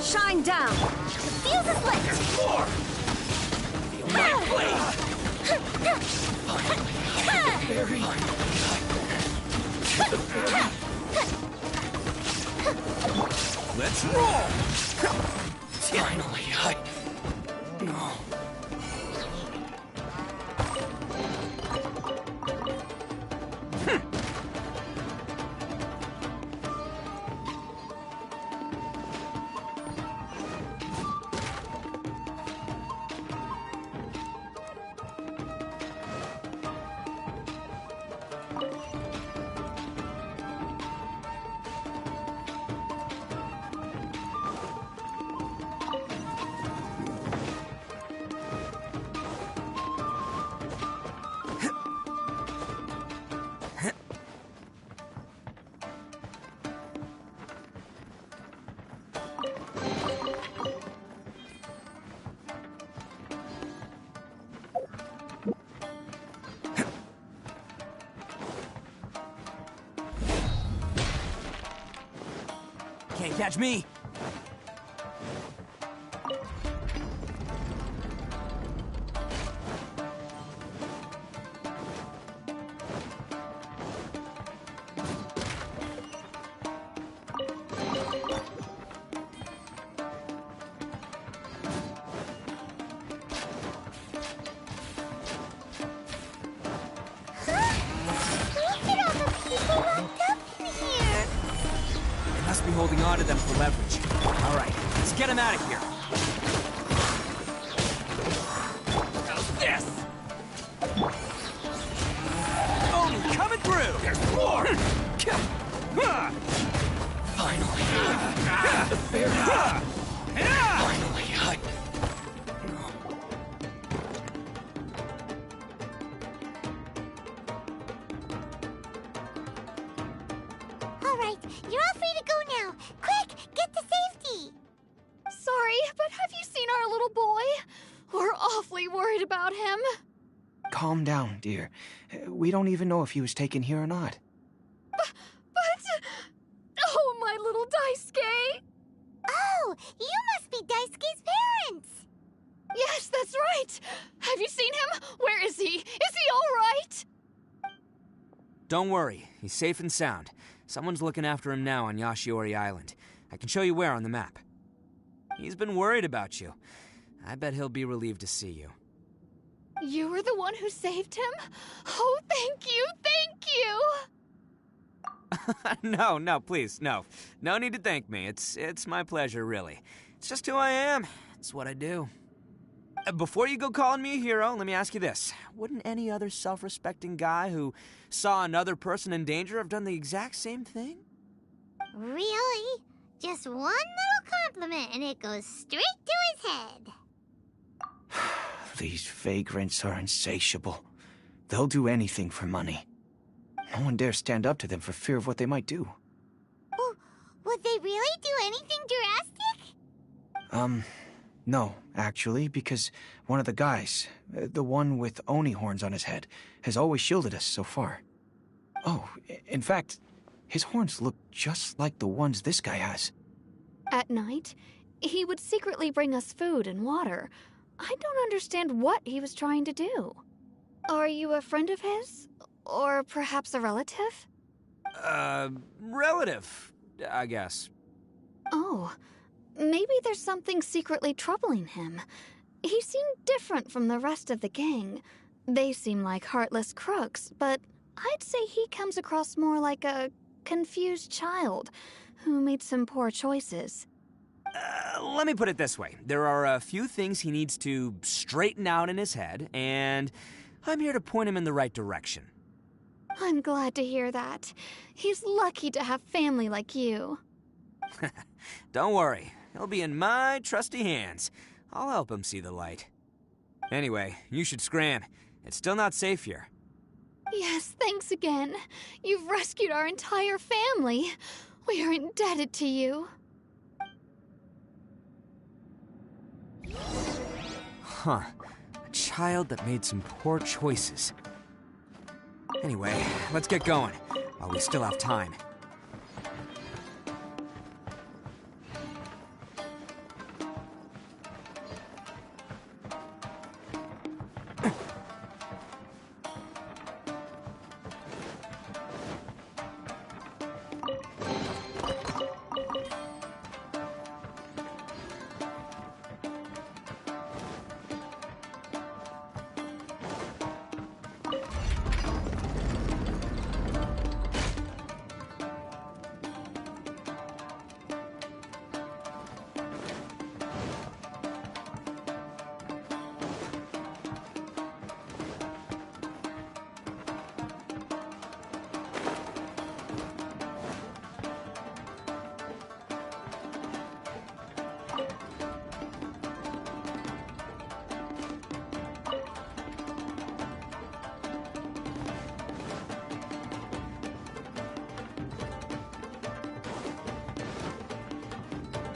Shine down! The fuse is lit! More! Feel my blade! Very... Let's roll! Finally, No. Can't catch me. Must be holding on to them for leverage. All right, let's get him out of here. How's this? Oh, coming through! There's more! Finally. Finally, All right, you're all free to go now. Quick, get to safety. Sorry, but have you seen our little boy? We're awfully worried about him. Calm down, dear. We don't even know if he was taken here or not. But... Oh, my little Daisuke! Oh, you must be Daisuke's parents. Yes, that's right. Have you seen him? Where is he? Is he all right? Don't worry, he's safe and sound. Someone's looking after him now on Yashiori Island. I can show you where on the map. He's been worried about you. I bet he'll be relieved to see you. You were the one who saved him? Oh, thank you, thank you! No, please, no. No need to thank me. It's my pleasure, really. It's just who I am. It's what I do. Before you go calling me a hero, let me ask you this. Wouldn't any other self-respecting guy who saw another person in danger have done the exact same thing? Really? Just one little compliment and it goes straight to his head. These vagrants are insatiable. They'll do anything for money. No one dares stand up to them for fear of what they might do. Well, would they really do anything drastic? No, actually, because one of the guys, the one with Oni horns on his head, has always shielded us so far. Oh, in fact, his horns look just like the ones this guy has. At night, he would secretly bring us food and water. I don't understand what he was trying to do. Are you a friend of his? Or perhaps a relative? Relative, I guess. Oh, maybe there's something secretly troubling him. He seemed different from the rest of the gang. They seem like heartless crooks, but I'd say he comes across more like a confused child who made some poor choices. Let me put it this way. There are a few things he needs to straighten out in his head, and I'm here to point him in the right direction. I'm glad to hear that. He's lucky to have family like you. Don't worry. He'll be in my trusty hands. I'll help him see the light. Anyway, you should scram. It's still not safe here. Yes, thanks again. You've rescued our entire family. We are indebted to you. Huh. A child that made some poor choices. Anyway, let's get going, while we still have time.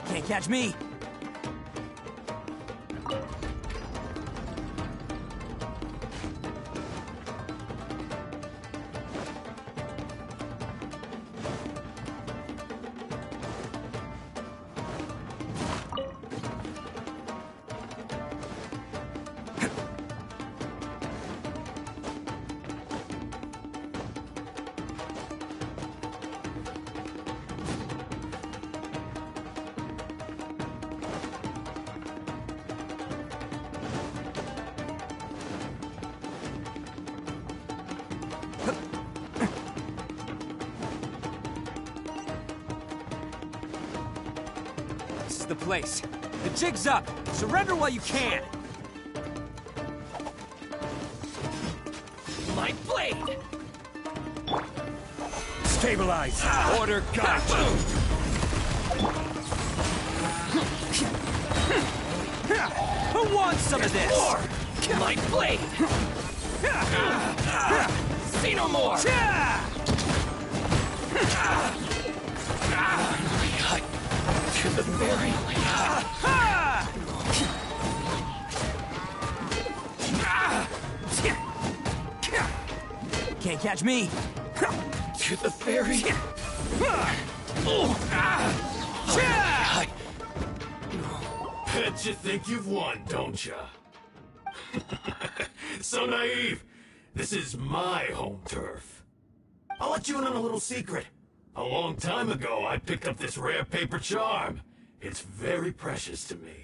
Can't catch me! The place. The jig's up! Surrender while you can! My blade! Stabilize! Order got! Who wants some of this? More! My blade! See no more! To the very Can't catch me. To the very Bet you think you've won, don't ya? So naive. This is my home turf. I'll let you in on a little secret. A long time ago, I picked up this rare paper charm. It's very precious to me.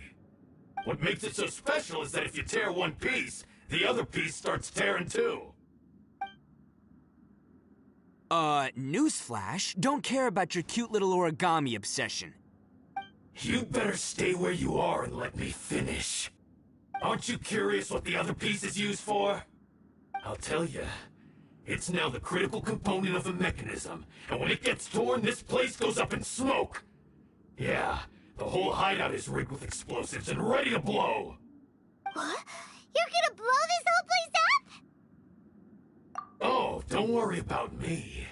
What makes it so special is that if you tear one piece, the other piece starts tearing too. Newsflash, don't care about your cute little origami obsession. You better stay where you are and let me finish. Aren't you curious what the other piece is used for? I'll tell you. It's now the critical component of a mechanism, and when it gets torn, this place goes up in smoke. Yeah, the whole hideout is rigged with explosives and ready to blow. What? You're gonna blow this whole place up? Oh, don't worry about me.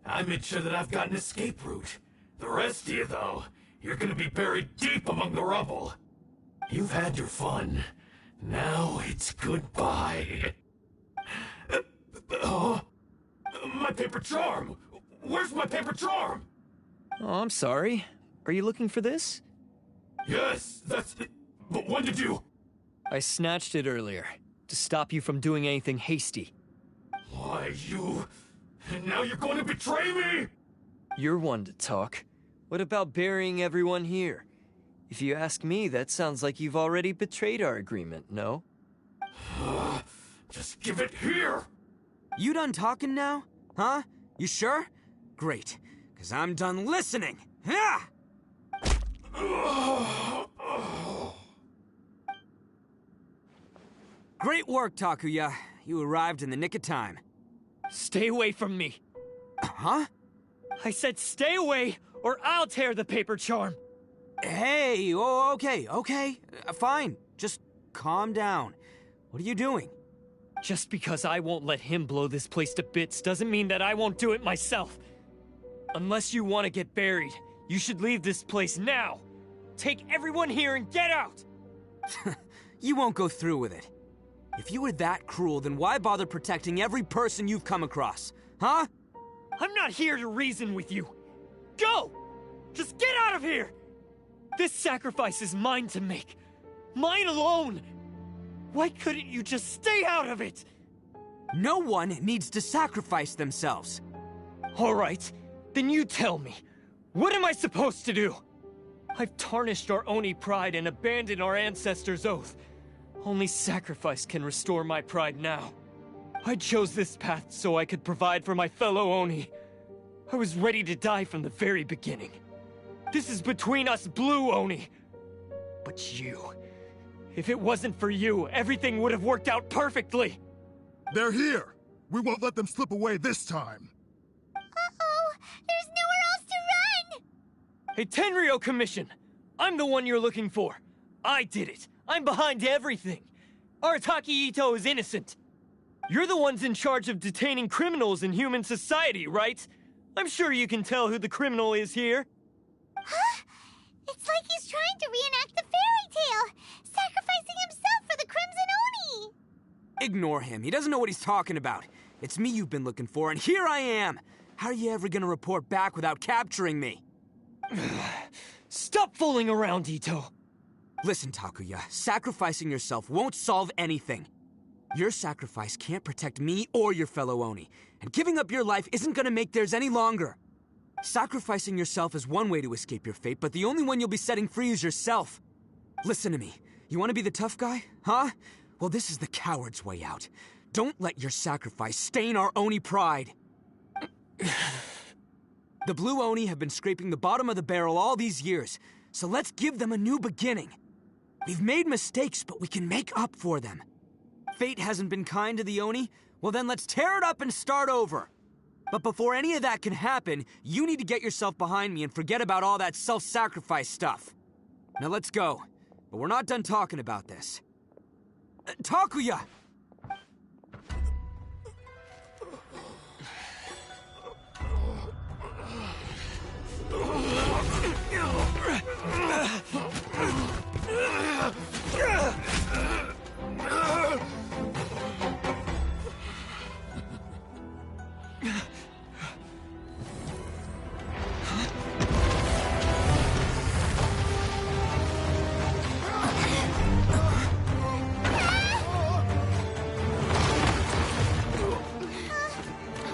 I made sure that I've got an escape route. The rest of you, though, you're gonna be buried deep among the rubble. You've had your fun. Now it's goodbye. My paper charm! Where's my paper charm? Oh, I'm sorry. Are you looking for this? Yes, that's it. But when did you... I snatched it earlier, to stop you from doing anything hasty. Why, you... Now you're going to betray me? You're one to talk. What about burying everyone here? If you ask me, that sounds like you've already betrayed our agreement, no? Just give it here! You done talking now? Huh? You sure? Great, because I'm done listening. Yeah! Great work, Takuya. You arrived in the nick of time. Stay away from me. Huh? I said stay away, or I'll tear the paper charm. Hey, oh, okay. Fine. Just calm down. What are you doing? Just because I won't let him blow this place to bits doesn't mean that I won't do it myself. Unless you want to get buried, you should leave this place now. Take everyone here and get out! You won't go through with it. If you were that cruel, then why bother protecting every person you've come across? Huh? I'm not here to reason with you. Go! Just get out of here! This sacrifice is mine to make. Mine alone! Why couldn't you just stay out of it? No one needs to sacrifice themselves. All right, then you tell me. What am I supposed to do? I've tarnished our Oni pride and abandoned our ancestors' oath. Only sacrifice can restore my pride now. I chose this path so I could provide for my fellow Oni. I was ready to die from the very beginning. This is between us Blue Oni. But you... if it wasn't for you, everything would have worked out perfectly. They're here. We won't let them slip away this time. Uh-oh! There's nowhere else to run! Hey, Tenryo Commission! I'm the one you're looking for. I did it. I'm behind everything. Arataki Itto is innocent. You're the ones in charge of detaining criminals in human society, right? I'm sure you can tell who the criminal is here. Huh? It's like he's trying to reenact the fairy tale, sacrificing himself for the Crimson Oni! Ignore him. He doesn't know what he's talking about. It's me you've been looking for, and here I am! How are you ever gonna report back without capturing me? Stop fooling around, Itto! Listen, Takuya, sacrificing yourself won't solve anything. Your sacrifice can't protect me or your fellow Oni, and giving up your life isn't gonna make theirs any longer. Sacrificing yourself is one way to escape your fate, but the only one you'll be setting free is yourself. Listen to me. You want to be the tough guy? Huh? Well, this is the coward's way out. Don't let your sacrifice stain our Oni pride. The Blue Oni have been scraping the bottom of the barrel all these years, so let's give them a new beginning. We've made mistakes, but we can make up for them. Fate hasn't been kind to the Oni? Well then let's tear it up and start over. But before any of that can happen, you need to get yourself behind me and forget about all that self-sacrifice stuff. Now let's go. But we're not done talking about this. Takuya!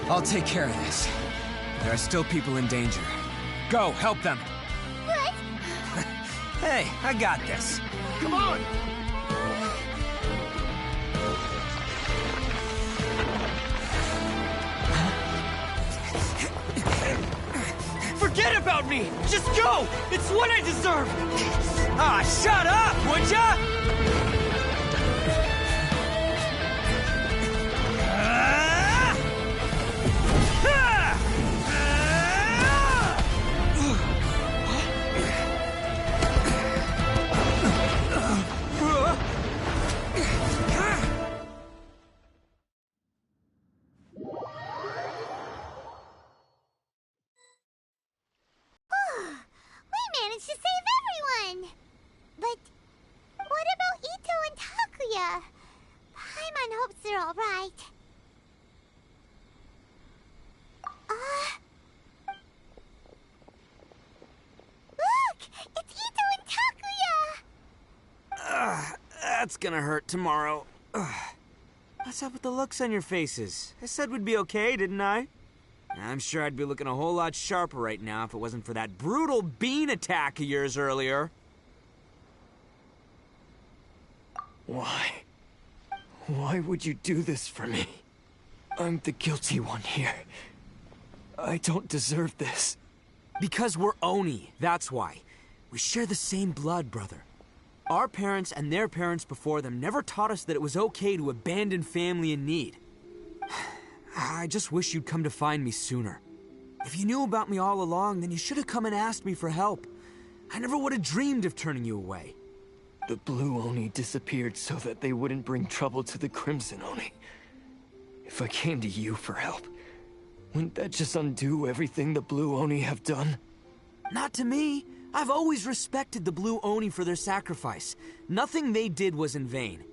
I'll take care of this. There are still people in danger. Go, help them. What? Hey, I got this. Come on! Forget about me! Just go! It's what I deserve! Ah, shut up, would ya? We managed to save everyone! But what about Itto and Takuya? Paimon hopes they're alright. Look! It's Itto and Takuya! That's gonna hurt tomorrow. What's up with the looks on your faces? I said we'd be okay, didn't I? I'm sure I'd be looking a whole lot sharper right now if it wasn't for that brutal bean attack of yours earlier. Why? Why would you do this for me? I'm the guilty one here. I don't deserve this. Because we're Oni, that's why. We share the same blood, brother. Our parents and their parents before them never taught us that it was okay to abandon family in need. I just wish you'd come to find me sooner. If you knew about me all along, then you should have come and asked me for help. I never would have dreamed of turning you away. The Blue Oni disappeared so that they wouldn't bring trouble to the Crimson Oni. If I came to you for help, wouldn't that just undo everything the Blue Oni have done? Not to me. I've always respected the Blue Oni for their sacrifice. Nothing they did was in vain.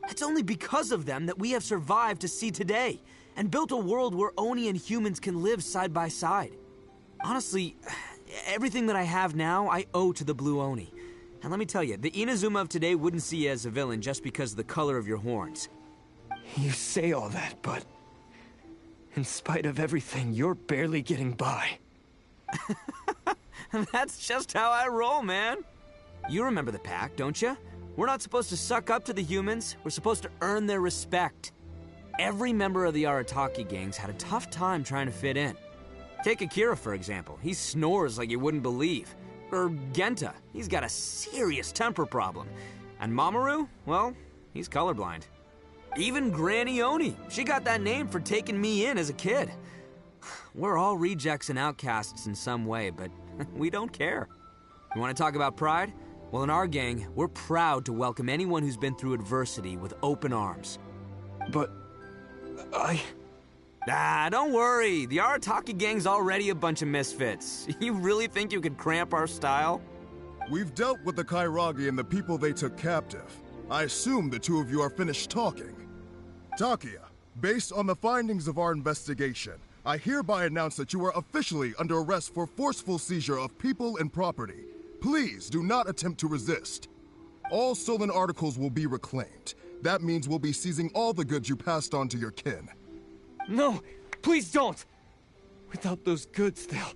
It's only because of them that we have survived to see today, and built a world where Oni and humans can live side by side. Honestly, everything that I have now, I owe to the Blue Oni. And let me tell you, the Inazuma of today wouldn't see you as a villain just because of the color of your horns. You say all that, but in spite of everything, you're barely getting by. That's just how I roll, man. You remember the pact, don't you? We're not supposed to suck up to the humans. We're supposed to earn their respect. Every member of the Arataki gangs had a tough time trying to fit in. Take Akira, for example. He snores like you wouldn't believe. Or Genta. He's got a serious temper problem. And Mamoru, well, he's colorblind. Even Granny Oni. She got that name for taking me in as a kid. We're all rejects and outcasts in some way, but we don't care. You want to talk about pride? Well, in our gang, we're proud to welcome anyone who's been through adversity with open arms. But don't worry. The Arataki gang's already a bunch of misfits. You really think you could cramp our style? We've dealt with the Kairagi and the people they took captive. I assume the two of you are finished talking. Takia, based on the findings of our investigation, I hereby announce that you are officially under arrest for forceful seizure of people and property. Please do not attempt to resist. All stolen articles will be reclaimed. That means we'll be seizing all the goods you passed on to your kin. No, please don't! Without those goods, they'll...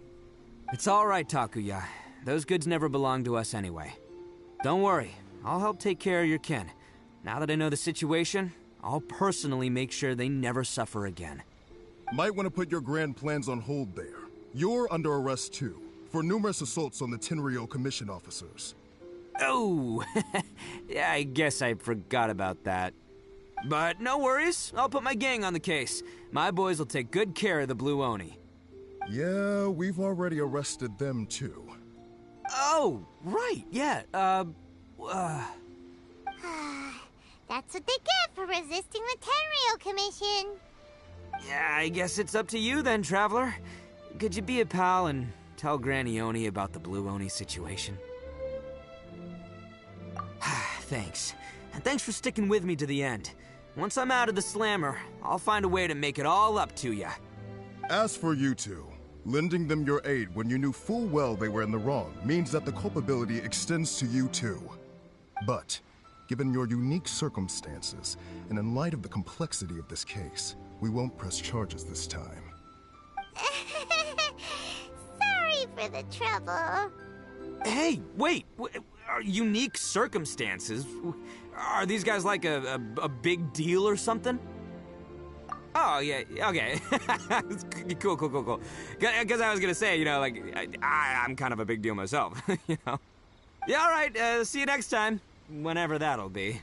It's all right, Takuya. Those goods never belonged to us anyway. Don't worry, I'll help take care of your kin. Now that I know the situation, I'll personally make sure they never suffer again. Might want to put your grand plans on hold there. You're under arrest too, for numerous assaults on the Tenryou Commission officers. Oh, yeah, I guess I forgot about that. But no worries, I'll put my gang on the case. My boys will take good care of the Blue Oni. Yeah, we've already arrested them too. Oh, right, yeah, That's what they get for resisting the Tenryou Commission. Yeah, I guess it's up to you then, Traveler. Could you be a pal and tell Granny Oni about the Blue Oni situation? Thanks. And thanks for sticking with me to the end. Once I'm out of the slammer, I'll find a way to make it all up to ya. As for you two, lending them your aid when you knew full well they were in the wrong means that the culpability extends to you too. But, given your unique circumstances, and in light of the complexity of this case, we won't press charges this time. Sorry for the trouble. Hey, wait! Unique circumstances? Are these guys like a big deal or something? Oh, yeah, okay. Cool. Because I was gonna say, you know, like, I'm kind of a big deal myself, you know? Yeah, alright, see you next time. Whenever that'll be.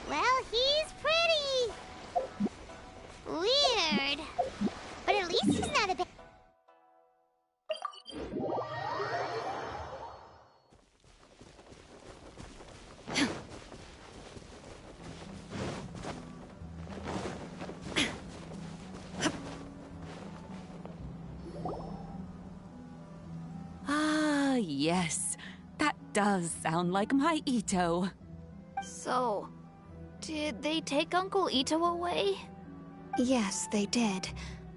Well, he's pretty. Weird. But at least he's not a bad... Ah, yes. That does sound like my Itto. So, did they take Uncle Itto away? Yes, they did.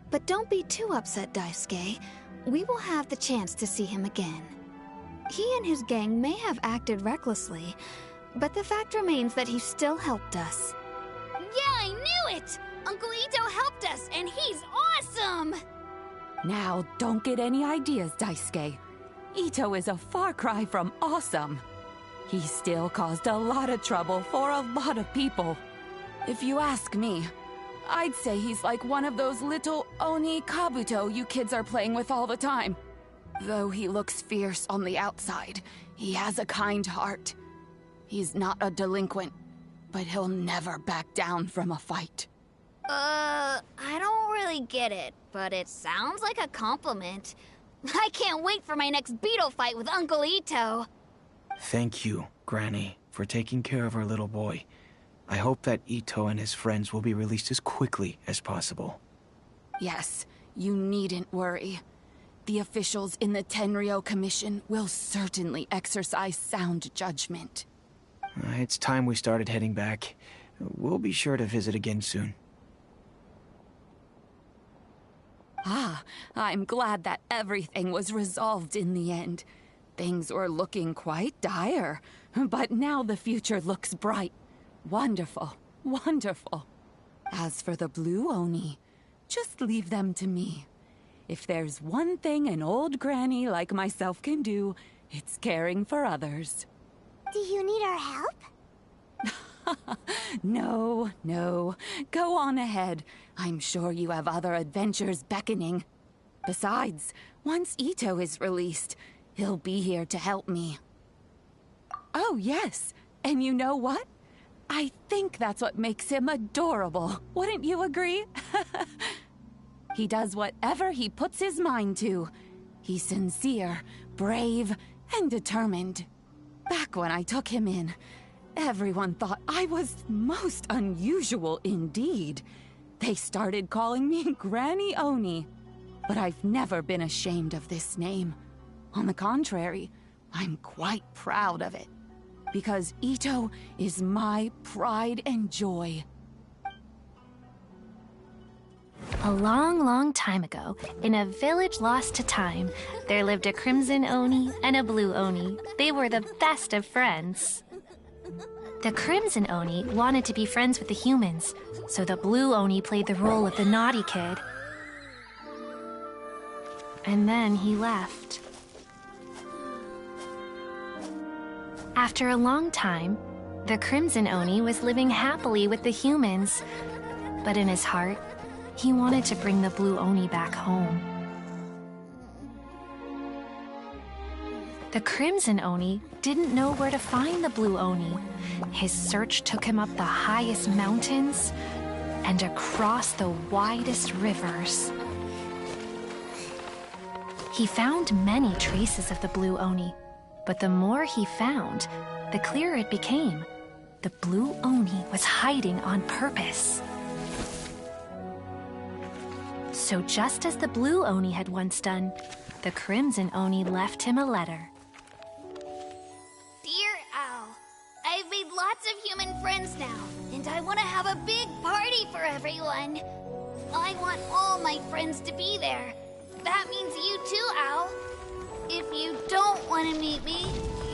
But don't be too upset, Daisuke. We will have the chance to see him again. He and his gang may have acted recklessly, but the fact remains that he still helped us. Yeah, I knew it! Uncle Itto helped us, and he's awesome! Now, don't get any ideas, Daisuke. Itto is a far cry from awesome. He still caused a lot of trouble for a lot of people. If you ask me, I'd say he's like one of those little Oni Kabuto you kids are playing with all the time. Though he looks fierce on the outside, he has a kind heart. He's not a delinquent, but he'll never back down from a fight. I don't really get it, but it sounds like a compliment. I can't wait for my next beetle fight with Uncle Itto. Thank you, Granny, for taking care of our little boy. I hope that Itto and his friends will be released as quickly as possible. Yes, you needn't worry. The officials in the Tenryo Commission will certainly exercise sound judgment. It's time we started heading back. We'll be sure to visit again soon. Ah, I'm glad that everything was resolved in the end. Things were looking quite dire, but now the future looks bright. Wonderful, wonderful. As for the Blue Oni, just leave them to me. If there's one thing an old granny like myself can do, it's caring for others. Do you need our help? No, no. Go on ahead. I'm sure you have other adventures beckoning. Besides, once Itto is released, he'll be here to help me. Oh, yes. And you know what? I think that's what makes him adorable. Wouldn't you agree? He does whatever he puts his mind to. He's sincere, brave, and determined. Back when I took him in, everyone thought I was most unusual indeed. They started calling me Granny Oni. But I've never been ashamed of this name. On the contrary, I'm quite proud of it. Because Itto is my pride and joy. A long, long time ago, in a village lost to time, there lived a Crimson Oni and a Blue Oni. They were the best of friends. The Crimson Oni wanted to be friends with the humans, so the Blue Oni played the role of the naughty kid. And then he left. After a long time, the Crimson Oni was living happily with the humans, but in his heart, he wanted to bring the Blue Oni back home. The Crimson Oni didn't know where to find the Blue Oni. His search took him up the highest mountains and across the widest rivers. He found many traces of the Blue Oni, but the more he found, the clearer it became. The Blue Oni was hiding on purpose. So just as the Blue Oni had once done, the Crimson Oni left him a letter. Dear Al, I've made lots of human friends now, and I want to have a big party for everyone. I want all my friends to be there. That means you too, Al. If you don't want to meet me,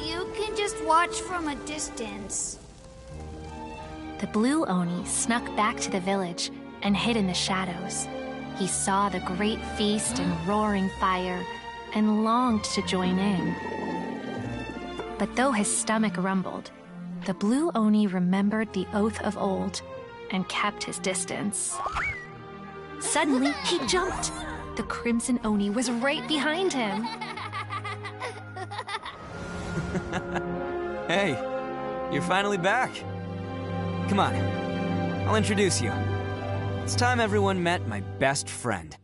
you can just watch from a distance. The Blue Oni snuck back to the village and hid in the shadows. He saw the great feast and roaring fire and longed to join in. But though his stomach rumbled, the Blue Oni remembered the oath of old and kept his distance. Suddenly, he jumped. The Crimson Oni was right behind him. Hey, you're finally back. Come on, I'll introduce you. It's time everyone met my best friend.